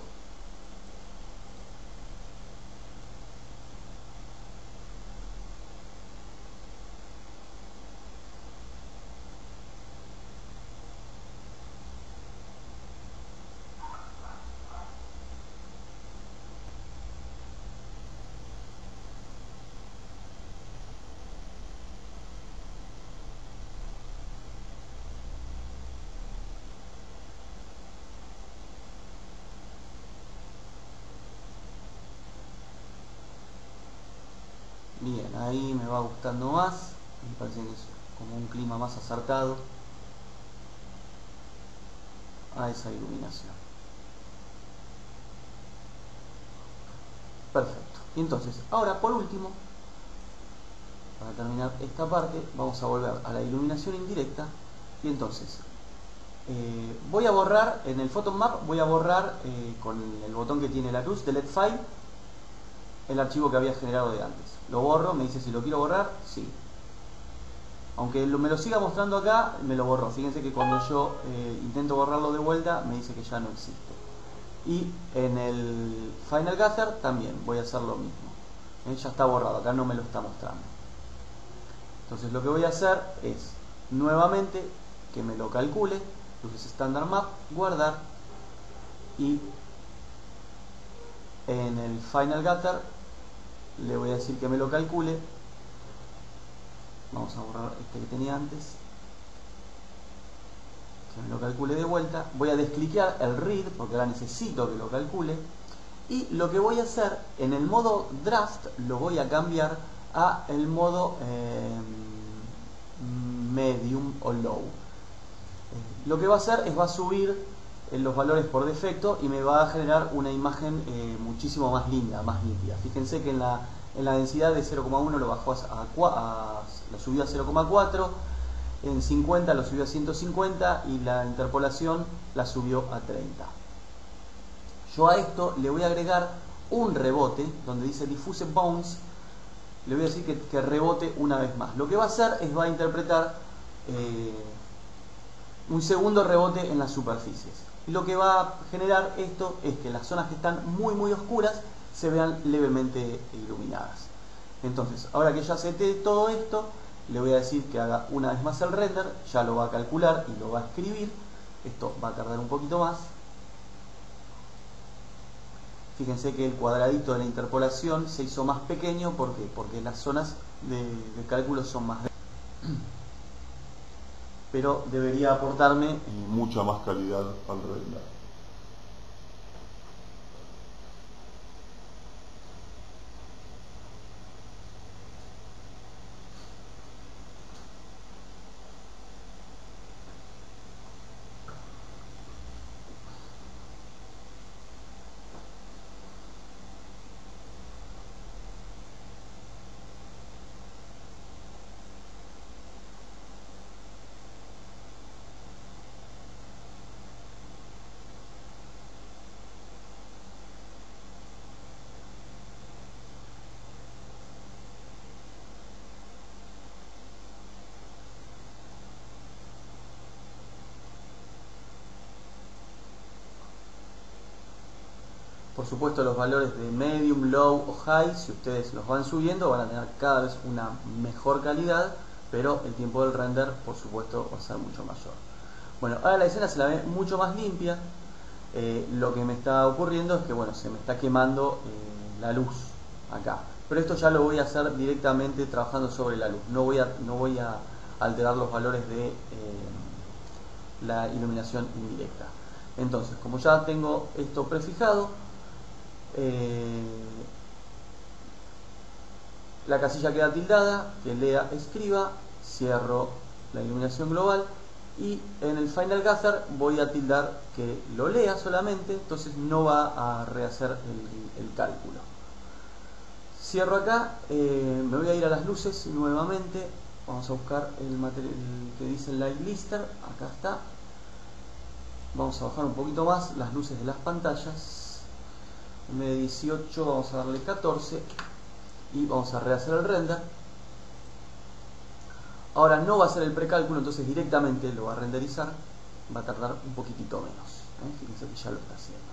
Bien, ahí me va gustando más, me parece que es como un clima más acertado a esa iluminación. Perfecto. Y entonces, ahora por último, para terminar esta parte, vamos a volver a la iluminación indirecta. Y entonces, voy a borrar, en el Photon Map, voy a borrar con el botón que tiene la cruz, Delete File, el archivo que había generado de antes. Lo borro, me dice si lo quiero borrar, sí. Aunque me lo siga mostrando acá, me lo borró. Fíjense que cuando yo intento borrarlo de vuelta, me dice que ya no existe. Y en el Final Gather también voy a hacer lo mismo. Ya está borrado, acá no me lo está mostrando. Entonces lo que voy a hacer es, nuevamente, que me lo calcule, luces Standard Map, guardar, y en el Final Gather le voy a decir que me lo calcule. Vamos a borrar este que tenía antes, que me lo calcule de vuelta. Voy a descliquear el read porque ahora necesito que lo calcule, y lo que voy a hacer en el modo draft lo voy a cambiar a el modo medium o low. Lo que va a hacer es va a subir los valores por defecto y me va a generar una imagen muchísimo más linda, más nítida. Fíjense que en la densidad de 0,1 lo bajó lo subió a 0,4, en 50 lo subió a 150 y la interpolación la subió a 30. Yo a esto le voy a agregar un rebote donde dice Diffuse Bounce. Le voy a decir que rebote una vez más. Lo que va a hacer es va a interpretar un segundo rebote en las superficies. Y lo que va a generar esto es que las zonas que están muy oscuras se vean levemente iluminadas. Entonces, ahora que ya seté todo esto, le voy a decir que haga una vez más el render, ya lo va a calcular y lo va a escribir. Esto va a tardar un poquito más. Fíjense que el cuadradito de la interpolación se hizo más pequeño. ¿Por qué? Porque las zonas de cálculo son más grandes. Pero debería aportarme mucha más calidad al render. Por supuesto, los valores de medium, low o high, si ustedes los van subiendo, van a tener cada vez una mejor calidad, pero el tiempo del render, por supuesto, va a ser mucho mayor. Bueno, ahora la escena se la ve mucho más limpia. Lo que me está ocurriendo es que, bueno, se me está quemando la luz acá. Pero esto ya lo voy a hacer directamente trabajando sobre la luz. No voy a alterar los valores de la iluminación indirecta. Entonces, como ya tengo esto prefijado, la casilla queda tildada, que lea, escriba, cierro la iluminación global y en el Final Gather voy a tildar que lo lea solamente, entonces no va a rehacer el cálculo. Cierro acá, me voy a ir a las luces nuevamente. Vamos a buscar el material que dice Light Lister, acá está. Vamos a bajar un poquito más las luces de las pantallas. En vez de 18 vamos a darle 14 y vamos a rehacer el render. Ahora no va a ser el precálculo, entonces directamente lo va a renderizar. Va a tardar un poquitito menos. Fíjense que ya lo está haciendo.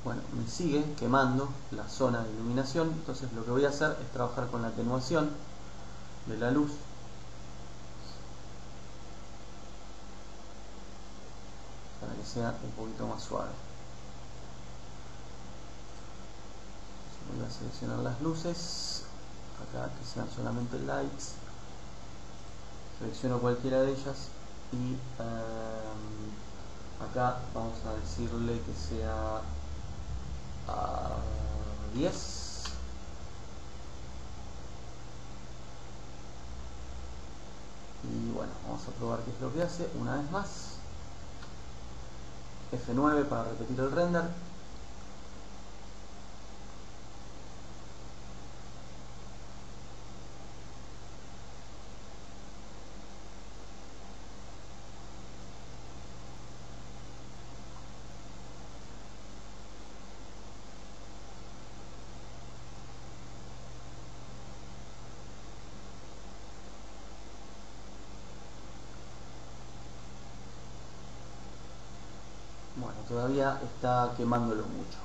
Bueno, me sigue quemando la zona de iluminación, entonces lo que voy a hacer es trabajar con la atenuación de la luz. Para que sea un poquito más suave. Voy a seleccionar las luces, acá que sean solamente lights. Selecciono cualquiera de ellas y acá vamos a decirle que sea 10. Y bueno, vamos a probar qué es lo que hace una vez más. F9 para repetir el render. Bueno, todavía está quemándolo mucho.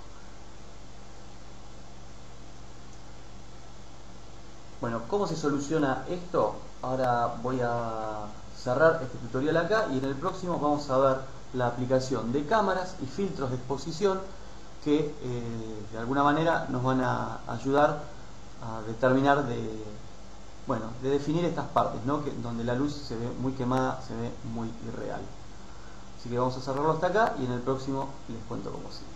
Bueno, ¿cómo se soluciona esto? Ahora voy a cerrar este tutorial acá y en el próximo vamos a ver la aplicación de cámaras y filtros de exposición que de alguna manera nos van a ayudar a determinar de definir estas partes, ¿no? Donde la luz se ve muy quemada, se ve muy irreal. Así que vamos a cerrarlo hasta acá y en el próximo les cuento cómo sigue.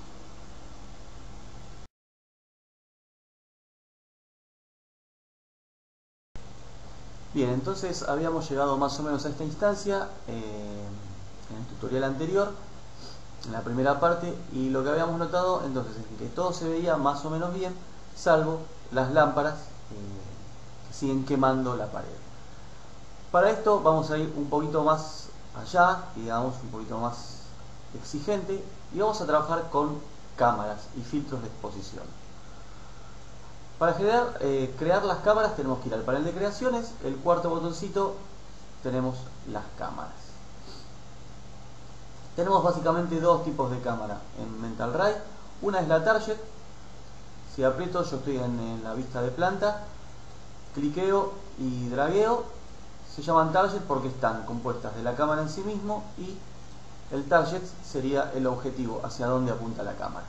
Bien, entonces habíamos llegado más o menos a esta instancia en el tutorial anterior, en la primera parte, y lo que habíamos notado entonces es que todo se veía más o menos bien, salvo las lámparas que siguen quemando la pared. Para esto vamos a ir un poquito más allá, digamos, un poquito más exigente, y vamos a trabajar con cámaras y filtros de exposición. Para crear las cámaras tenemos que ir al panel de creaciones, el cuarto botoncito tenemos las cámaras. Tenemos básicamente dos tipos de cámara en Mental Ray. Una es la Target. Si aprieto, yo estoy en la vista de planta, cliqueo y dragueo, se llaman Target porque están compuestas de la cámara en sí mismo y el target sería el objetivo, hacia dónde apunta la cámara.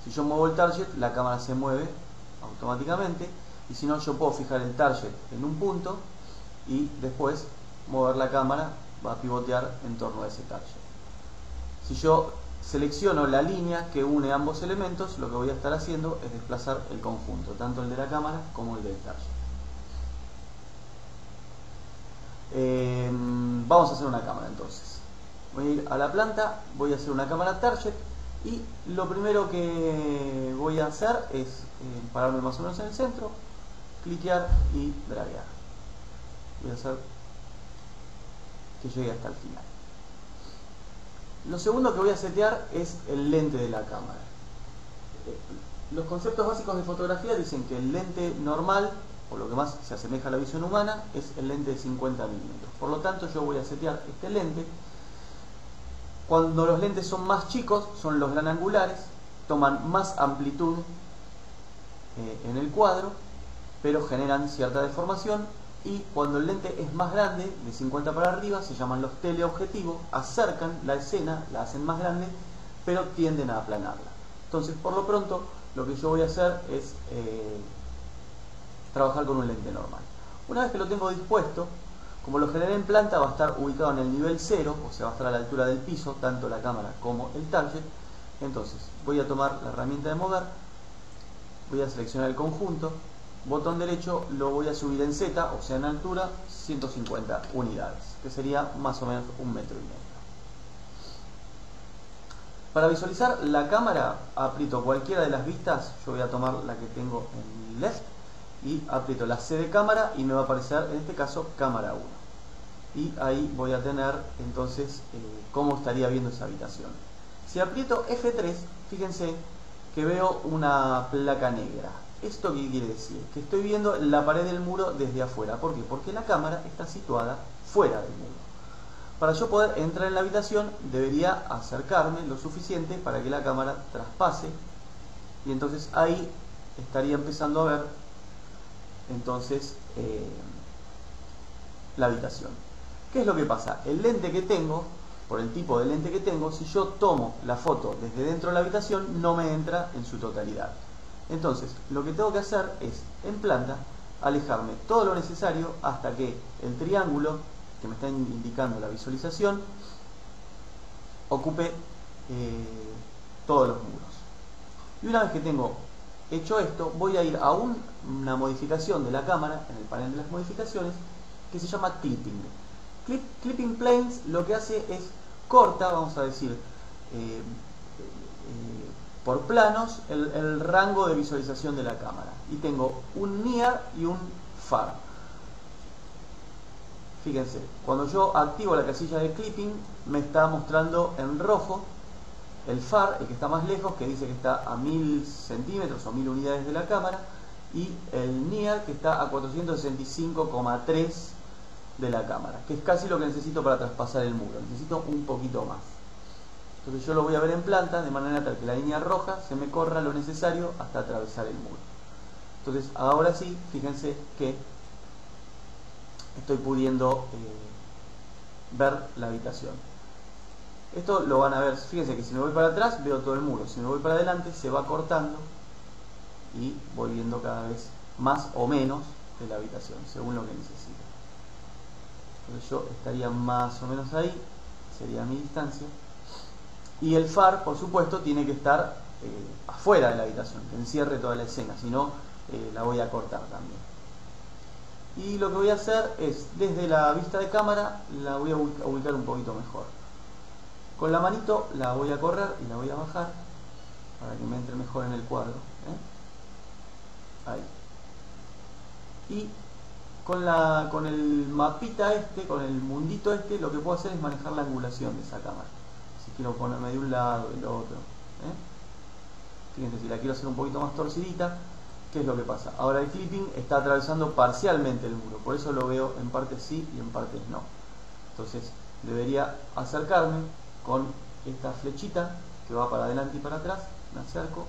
Si yo muevo el target, la cámara se mueve automáticamente, y si no, yo puedo fijar el target en un punto y después mover la cámara, va a pivotear en torno a ese target. Si yo selecciono la línea que une ambos elementos, lo que voy a estar haciendo es desplazar el conjunto, tanto el de la cámara como el del target. Vamos a hacer una cámara entonces. Voy a ir a la planta, voy a hacer una cámara target y lo primero que voy a hacer es pararme más o menos en el centro, cliquear y draguear. Voy a hacer que llegue hasta el final. Lo segundo que voy a setear es el lente de la cámara. Los conceptos básicos de fotografía dicen que el lente normal, o lo que más se asemeja a la visión humana, es el lente de 50 milímetros. Por lo tanto, yo voy a setear este lente. Cuando los lentes son más chicos, son los gran angulares, toman más amplitud en el cuadro, pero generan cierta deformación. Y cuando el lente es más grande, de 50 para arriba, se llaman los teleobjetivos, acercan la escena, la hacen más grande, pero tienden a aplanarla. Entonces, por lo pronto, lo que yo voy a hacer es trabajar con un lente normal. Una vez que lo tengo dispuesto, como lo generé en planta, va a estar ubicado en el nivel 0, o sea, va a estar a la altura del piso, tanto la cámara como el target. Entonces voy a tomar la herramienta de mover, voy a seleccionar el conjunto, botón derecho, lo voy a subir en Z, o sea en altura, 150 unidades, que sería más o menos 1,5 metros. Para visualizar la cámara, aprieto cualquiera de las vistas, yo voy a tomar la que tengo en left, y aprieto la C de cámara y me va a aparecer, en este caso, cámara 1. Y ahí voy a tener entonces cómo estaría viendo esa habitación. Si aprieto F3, fíjense que veo una placa negra. ¿Esto qué quiere decir? Que estoy viendo la pared del muro desde afuera. ¿Por qué? Porque la cámara está situada fuera del muro. Para yo poder entrar en la habitación debería acercarme lo suficiente para que la cámara traspase, y entonces ahí estaría empezando a ver entonces la habitación. ¿Qué es lo que pasa? El lente que tengo, por el tipo de lente que tengo, si yo tomo la foto desde dentro de la habitación no me entra en su totalidad. Entonces lo que tengo que hacer es, en planta, alejarme todo lo necesario hasta que el triángulo que me está indicando la visualización ocupe todos los muros. Y una vez que tengo hecho esto, voy a ir a una modificación de la cámara en el panel de las modificaciones que se llama clipping. Clipping planes lo que hace es corta, vamos a decir, por planos el rango de visualización de la cámara, y tengo un near y un far. Fíjense, cuando yo activo la casilla de clipping me está mostrando en rojo el far, el que está más lejos, que dice que está a 1000 centímetros o 1000 unidades de la cámara, y el near, que está a 465,3 de la cámara, que es casi lo que necesito para traspasar el muro. Necesito un poquito más. Entonces yo lo voy a ver en planta de manera tal que la línea roja se me corra lo necesario hasta atravesar el muro. Entonces ahora sí, fíjense que estoy pudiendo ver la habitación. Esto lo van a ver, fíjense que si me voy para atrás veo todo el muro, si me voy para adelante se va cortando y voy viendo cada vez más o menos de la habitación, según lo que necesito. Entonces yo estaría más o menos ahí, sería mi distancia. Y el far, por supuesto, tiene que estar afuera de la habitación, que encierre toda la escena, si no la voy a cortar también. Y lo que voy a hacer es, desde la vista de cámara, la voy a ubicar un poquito mejor. Con la manito la voy a correr y la voy a bajar para que me entre mejor en el cuadro. Ahí. Y con el mapita este, con el mundito este, lo que puedo hacer es manejar la angulación de esa cámara. Si quiero ponerme de un lado, del otro. Fíjense, si la quiero hacer un poquito más torcidita, ¿qué es lo que pasa? Ahora el clipping está atravesando parcialmente el muro, por eso lo veo en partes sí y en partes no. Entonces debería acercarme con esta flechita que va para adelante y para atrás, me acerco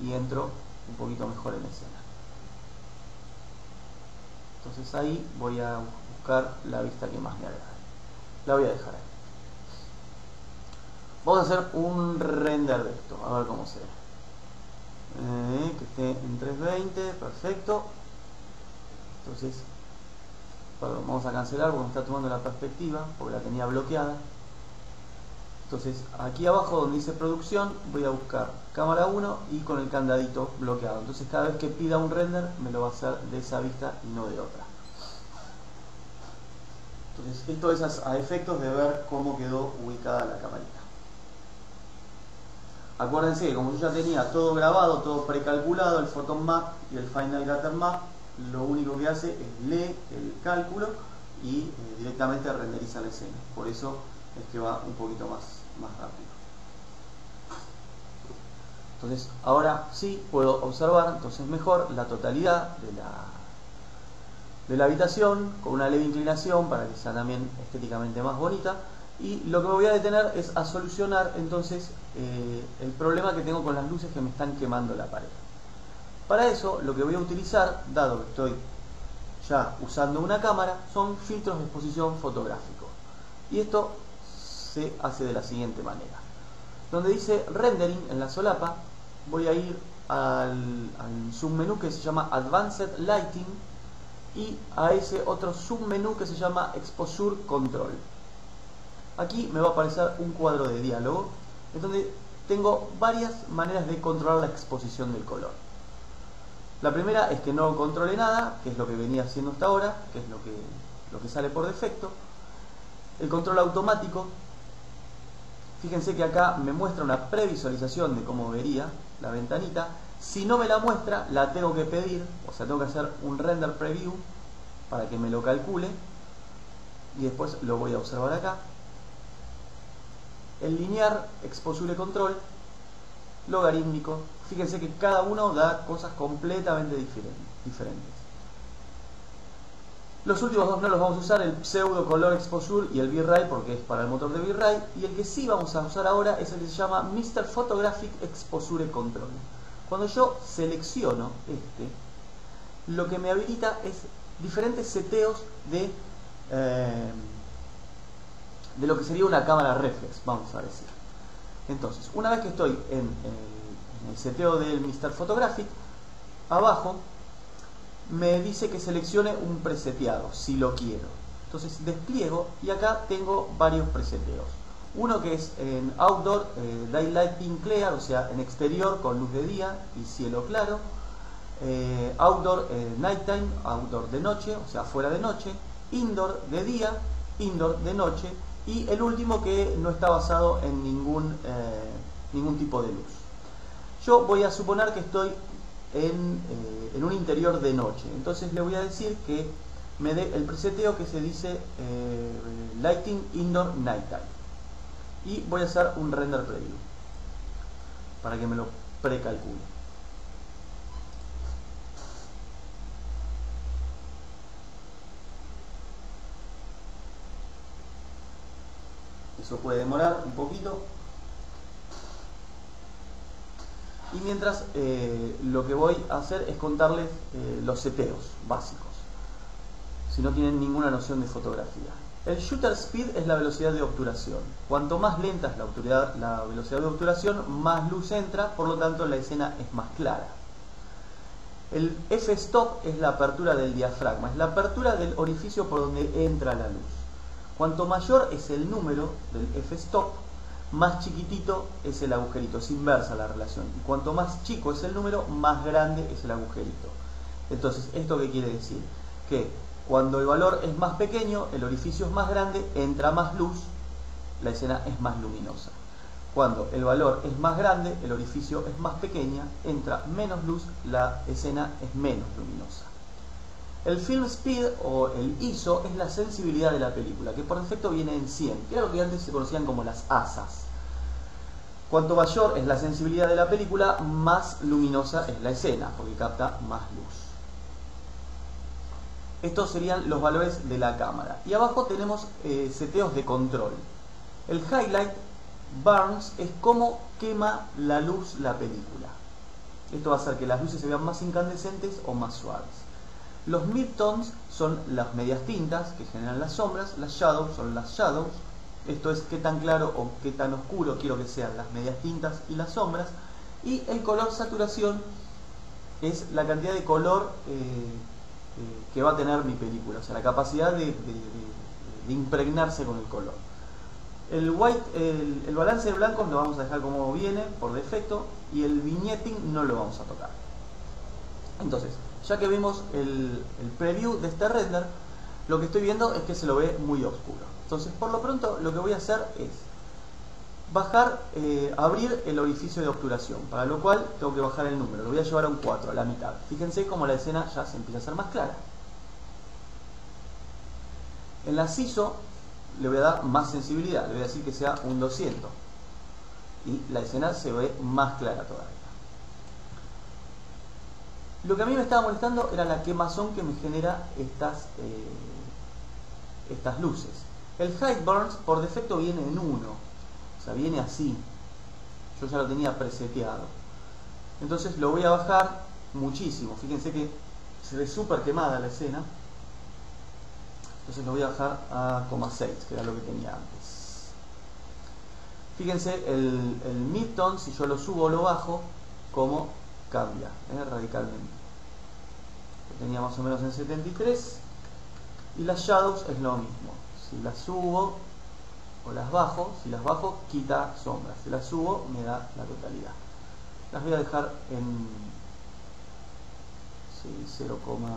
y entro un poquito mejor en la escena. Entonces ahí voy a buscar la vista que más me agrade. La voy a dejar ahí. Vamos a hacer un render de esto, a ver cómo se ve. Que esté en 320, perfecto. Entonces, perdón, vamos a cancelar porque me está tomando la perspectiva, porque la tenía bloqueada. Entonces, aquí abajo donde dice producción, voy a buscar cámara 1 y con el candadito bloqueado. Entonces, cada vez que pida un render, me lo va a hacer de esa vista y no de otra. Entonces, esto es a efectos de ver cómo quedó ubicada la camarita. Acuérdense que como yo ya tenía todo grabado, todo precalculado, el Photon Map y el Final Gather Map, lo único que hace es lee el cálculo y directamente renderiza la escena. Por eso es que va un poquito más rápido. Entonces ahora sí puedo observar entonces mejor la totalidad de la habitación con una leve inclinación para que sea también estéticamente más bonita. Y lo que me voy a detener es a solucionar entonces el problema que tengo con las luces que me están quemando la pared. Para eso lo que voy a utilizar, dado que estoy ya usando una cámara, son filtros de exposición fotográfico. Y esto se hace de la siguiente manera. Donde dice rendering en la solapa, voy a ir al submenú que se llama Advanced Lighting y a ese otro submenú que se llama Exposure Control. Aquí me va a aparecer un cuadro de diálogo en donde tengo varias maneras de controlar la exposición del color. La primera es que no controle nada, que es lo que venía haciendo hasta ahora, que es lo que sale por defecto. El control automático, fíjense que acá me muestra una previsualización de cómo vería la ventanita. Si no me la muestra, la tengo que pedir, o sea, tengo que hacer un render preview para que me lo calcule y después lo voy a observar acá. El linear, exposure control, logarítmico, fíjense que cada uno da cosas completamente diferentes. Los últimos dos no los vamos a usar, el pseudo color exposure y el V-Ray, porque es para el motor de V-Ray, y el que sí vamos a usar ahora es el que se llama Mr. Photographic Exposure Control. Cuando yo selecciono lo que me habilita es diferentes seteos de lo que sería una cámara reflex, vamos a decir. Entonces, una vez que estoy en el seteo del Mr. Photographic, abajo me dice que seleccione un preseteado, si lo quiero. Entonces despliego y acá tengo varios preseteos. Uno que es en Outdoor Daylighting Clear, o sea, en exterior con luz de día y cielo claro. Outdoor Nighttime, Outdoor de noche, o sea, fuera de noche. Indoor de día, Indoor de noche. Y el último que no está basado en ningún tipo de luz. Yo voy a suponer que estoy en un interior de noche, entonces le voy a decir que me dé el preseteo que se dice Lighting Indoor Nighttime y voy a hacer un render preview para que me lo precalcule. Eso puede demorar un poquito. Y mientras lo que voy a hacer es contarles los seteos básicos, si no tienen ninguna noción de fotografía. El shutter speed es la velocidad de obturación. Cuanto más lenta es la velocidad de obturación, más luz entra, por lo tanto la escena es más clara. El f-stop es la apertura del diafragma, es la apertura del orificio por donde entra la luz. Cuanto mayor es el número del f-stop, más chiquitito es el agujerito, es inversa la relación. Y cuanto más chico es el número, más grande es el agujerito. Entonces, ¿esto qué quiere decir? Que cuando el valor es más pequeño, el orificio es más grande, entra más luz, la escena es más luminosa. Cuando el valor es más grande, el orificio es más pequeña, entra menos luz, la escena es menos luminosa. El film speed o el ISO es la sensibilidad de la película, que por defecto viene en 100, que era lo que antes se conocían como las ASAs. Cuanto mayor es la sensibilidad de la película, más luminosa es la escena, porque capta más luz. Estos serían los valores de la cámara. Y abajo tenemos seteos de control. El highlight burns es cómo quema la luz la película. Esto va a hacer que las luces se vean más incandescentes o más suaves. Los midtones son las medias tintas que generan las sombras, las shadows son las shadows, esto es qué tan claro o qué tan oscuro quiero que sean las medias tintas y las sombras, y el color saturación es la cantidad de color que va a tener mi película, o sea, la capacidad de impregnarse con el color. El balance de blancos lo vamos a dejar como viene por defecto y el vignetting no lo vamos a tocar. Entonces, ya que vimos el preview de este render, lo que estoy viendo es que se lo ve muy oscuro. Entonces, por lo pronto, lo que voy a hacer es abrir el orificio de obturación, para lo cual tengo que bajar el número. Lo voy a llevar a un 4, a la mitad. Fíjense cómo la escena ya se empieza a hacer más clara. En la ISO le voy a dar más sensibilidad, le voy a decir que sea un 200. Y la escena se ve más clara todavía. Lo que a mí me estaba molestando era la quemazón que me genera estas luces. El height burns por defecto viene en 1, o sea, viene así. Yo ya lo tenía preseteado. Entonces lo voy a bajar muchísimo. Fíjense que se ve súper quemada la escena. Entonces lo voy a bajar a 0,6, que era lo que tenía antes. Fíjense el midtone, si yo lo subo o lo bajo, cómo cambia radicalmente. Lo tenía más o menos en 73. Y las shadows es lo mismo. Si las subo o las bajo. Si las bajo, quita sombras. Si las subo, me da la totalidad. Las voy a dejar en 0,81,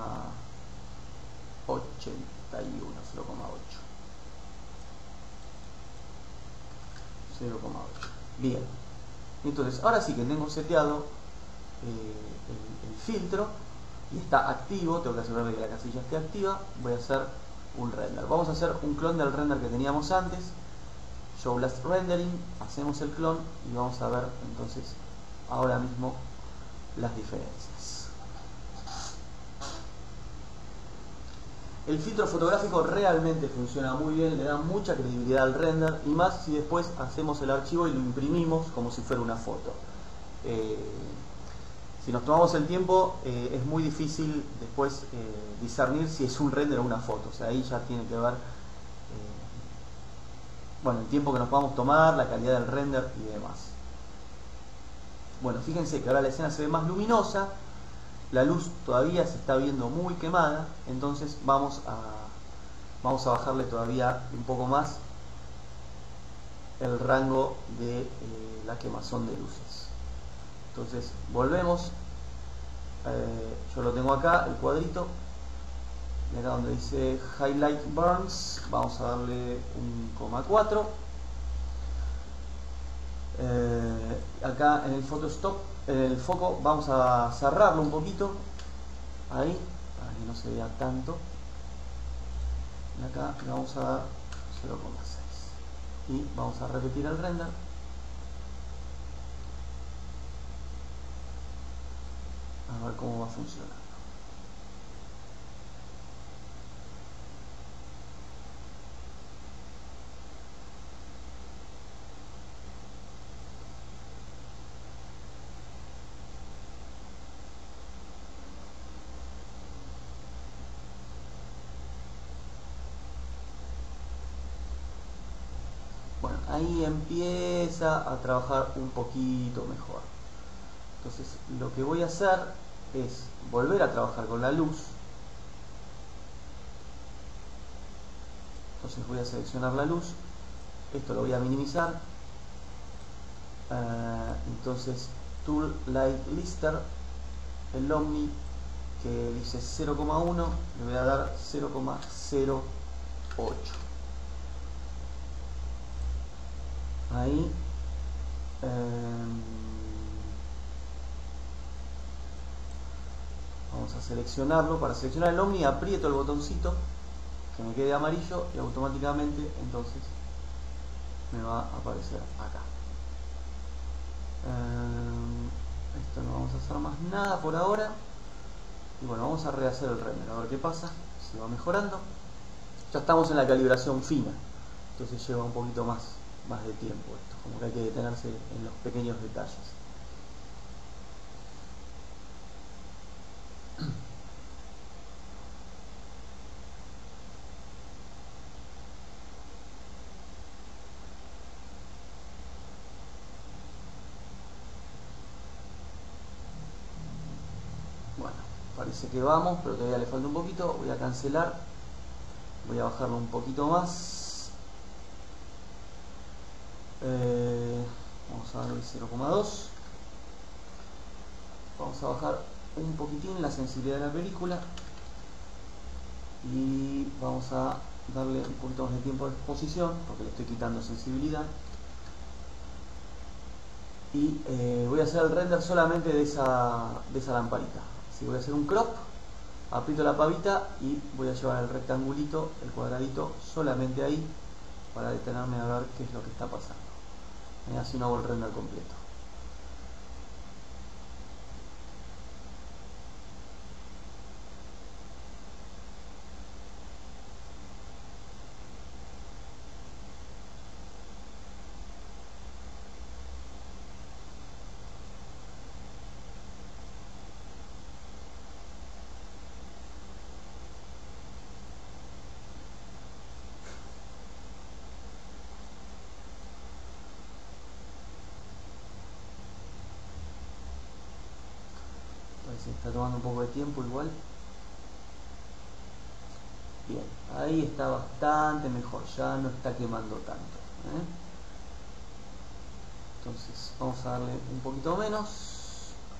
0,8. Bien. Entonces, ahora sí que tengo seteado el filtro y está activo. Tengo que asegurarme que la casilla esté activa. Voy a hacer un render. Vamos a hacer un clon del render que teníamos antes. Show last rendering. Hacemos el clon y vamos a ver entonces ahora mismo las diferencias. El filtro fotográfico realmente funciona muy bien, le da mucha credibilidad al render, y más si después hacemos el archivo y lo imprimimos como si fuera una foto. Si nos tomamos el tiempo, es muy difícil después discernir si es un render o una foto. O sea, ahí ya tiene que ver bueno, el tiempo que nos podamos tomar, la calidad del render y demás. Bueno, fíjense que ahora la escena se ve más luminosa. La luz todavía se está viendo muy quemada, entonces vamos a bajarle todavía un poco más el rango de la quemazón de luces. Entonces volvemos, yo lo tengo acá, el cuadrito, y acá donde dice Highlight Burns, vamos a darle 1,4. Acá en el Photoshop, en el foco, vamos a cerrarlo un poquito ahí para que no se vea tanto, y acá le vamos a dar 0,6 y vamos a repetir el render. A ver cómo va funcionando. Bueno, ahí empieza a trabajar un poquito mejor. Entonces lo que voy a hacer es volver a trabajar con la luz. Entonces voy a seleccionar la luz, esto lo voy a minimizar. Entonces Tool Light Lister, el Omni que dice 0,1, le voy a dar 0,08. Ahí vamos a seleccionarlo. Para seleccionar el Omni aprieto el botoncito que me quede amarillo y automáticamente entonces me va a aparecer acá. Esto no vamos a hacer más nada por ahora, y bueno, vamos a rehacer el render a ver qué pasa, si va mejorando. Ya estamos en la calibración fina, entonces lleva un poquito más de tiempo esto, como que hay que detenerse en los pequeños detalles. Bueno, parece que vamos, pero todavía le falta un poquito. Voy a cancelar, voy a bajarlo un poquito más. Vamos a darle 0,2. Vamos a bajar un poquitín la sensibilidad de la película y vamos a darle un poquito más de tiempo de exposición porque le estoy quitando sensibilidad. Y voy a hacer el render solamente de esa lamparita. Así voy a hacer un crop, aprieto la pavita y voy a llevar el rectangulito, el cuadradito, solamente ahí para detenerme a ver qué es lo que está pasando. Y así no hago el render completo. Se está tomando un poco de tiempo igual. Bien, ahí está bastante mejor, ya no está quemando tanto. Entonces vamos a darle un poquito menos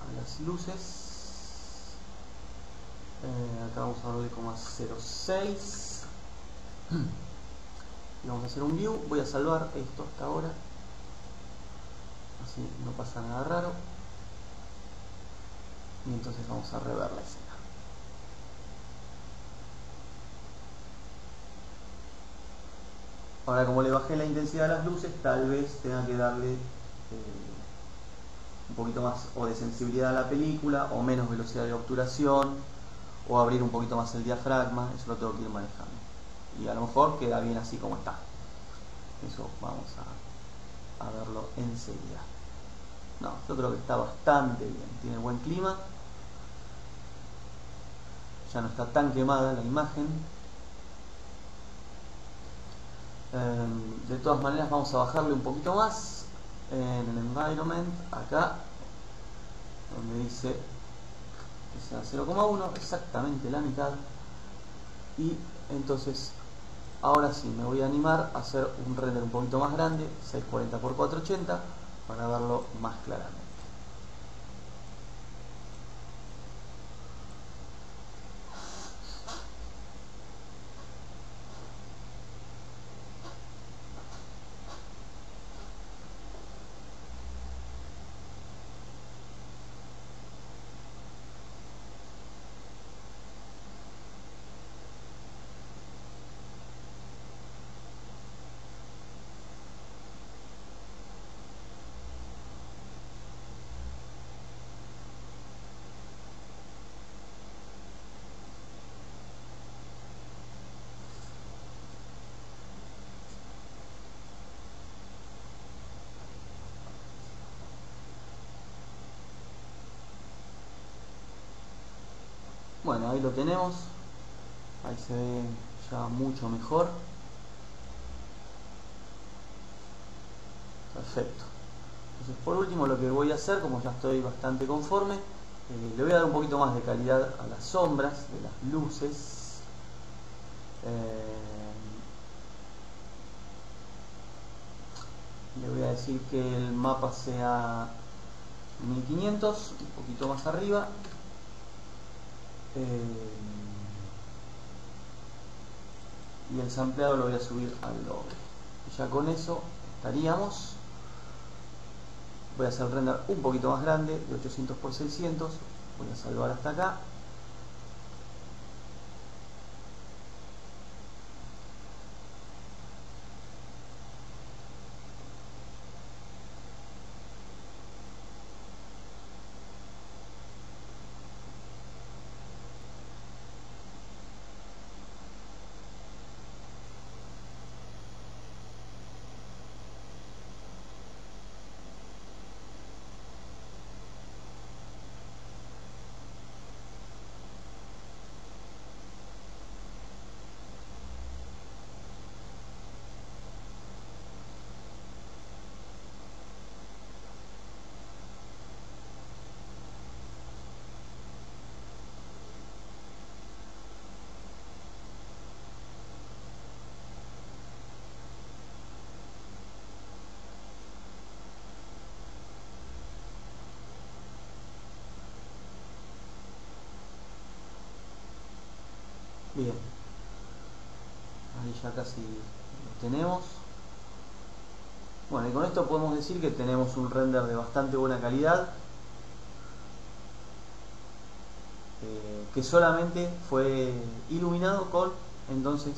a las luces. Acá vamos a darle como a 0.6 y vamos a hacer un view. Voy a salvar esto hasta ahora, así no pasa nada raro, y entonces vamos a rever la escena. Ahora, como le bajé la intensidad a las luces, tal vez tenga que darle un poquito más o de sensibilidad a la película, o menos velocidad de obturación, o abrir un poquito más el diafragma. Eso lo tengo que ir manejando, y a lo mejor queda bien así como está. Eso vamos a verlo enseguida. No, yo creo que está bastante bien, tiene buen clima, ya no está tan quemada la imagen. De todas maneras vamos a bajarle un poquito más en el environment, acá donde dice que sea 0,1, exactamente la mitad. Y entonces ahora sí me voy a animar a hacer un render un poquito más grande, 640 x 480, para verlo más claramente. Bueno, ahí lo tenemos, ahí se ve ya mucho mejor. Perfecto. Entonces, por último, lo que voy a hacer, como ya estoy bastante conforme, le voy a dar un poquito más de calidad a las sombras de las luces. Le voy a decir que el mapa sea 1500, un poquito más arriba. Y el sampleado lo voy a subir al doble. Y ya con eso estaríamos. Voy a hacer el render un poquito más grande, de 800 x 600. Voy a salvar hasta acá. Bien, ahí ya casi lo tenemos. Bueno, y con esto podemos decir que tenemos un render de bastante buena calidad, que solamente fue iluminado con entonces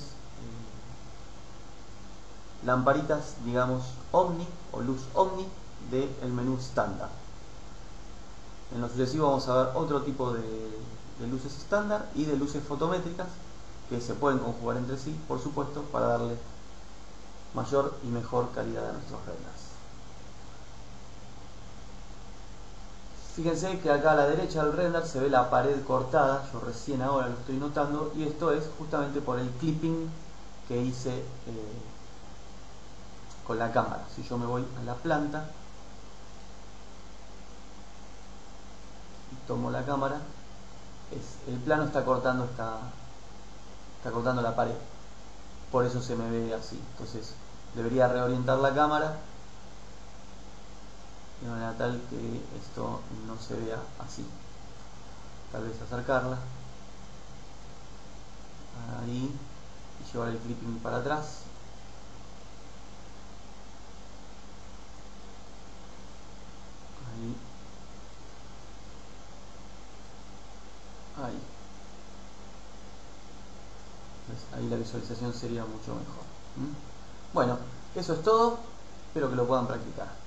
lamparitas, digamos, Omni o luz Omni del menú estándar. En lo sucesivo vamos a ver otro tipo de luces estándar y de luces fotométricas que se pueden conjugar entre sí, por supuesto, para darle mayor y mejor calidad a nuestros renders. Fíjense que acá a la derecha del render se ve la pared cortada, yo recién ahora lo estoy notando, y esto es justamente por el clipping que hice con la cámara. Si yo me voy a la planta y tomo la cámara, el plano está cortando la pared, por eso se me ve así. Entonces debería reorientar la cámara de manera tal que esto no se vea así. Tal vez acercarla ahí y llevar el clipping para atrás. Ahí. Ahí la visualización sería mucho mejor. Bueno, eso es todo. Espero que lo puedan practicar.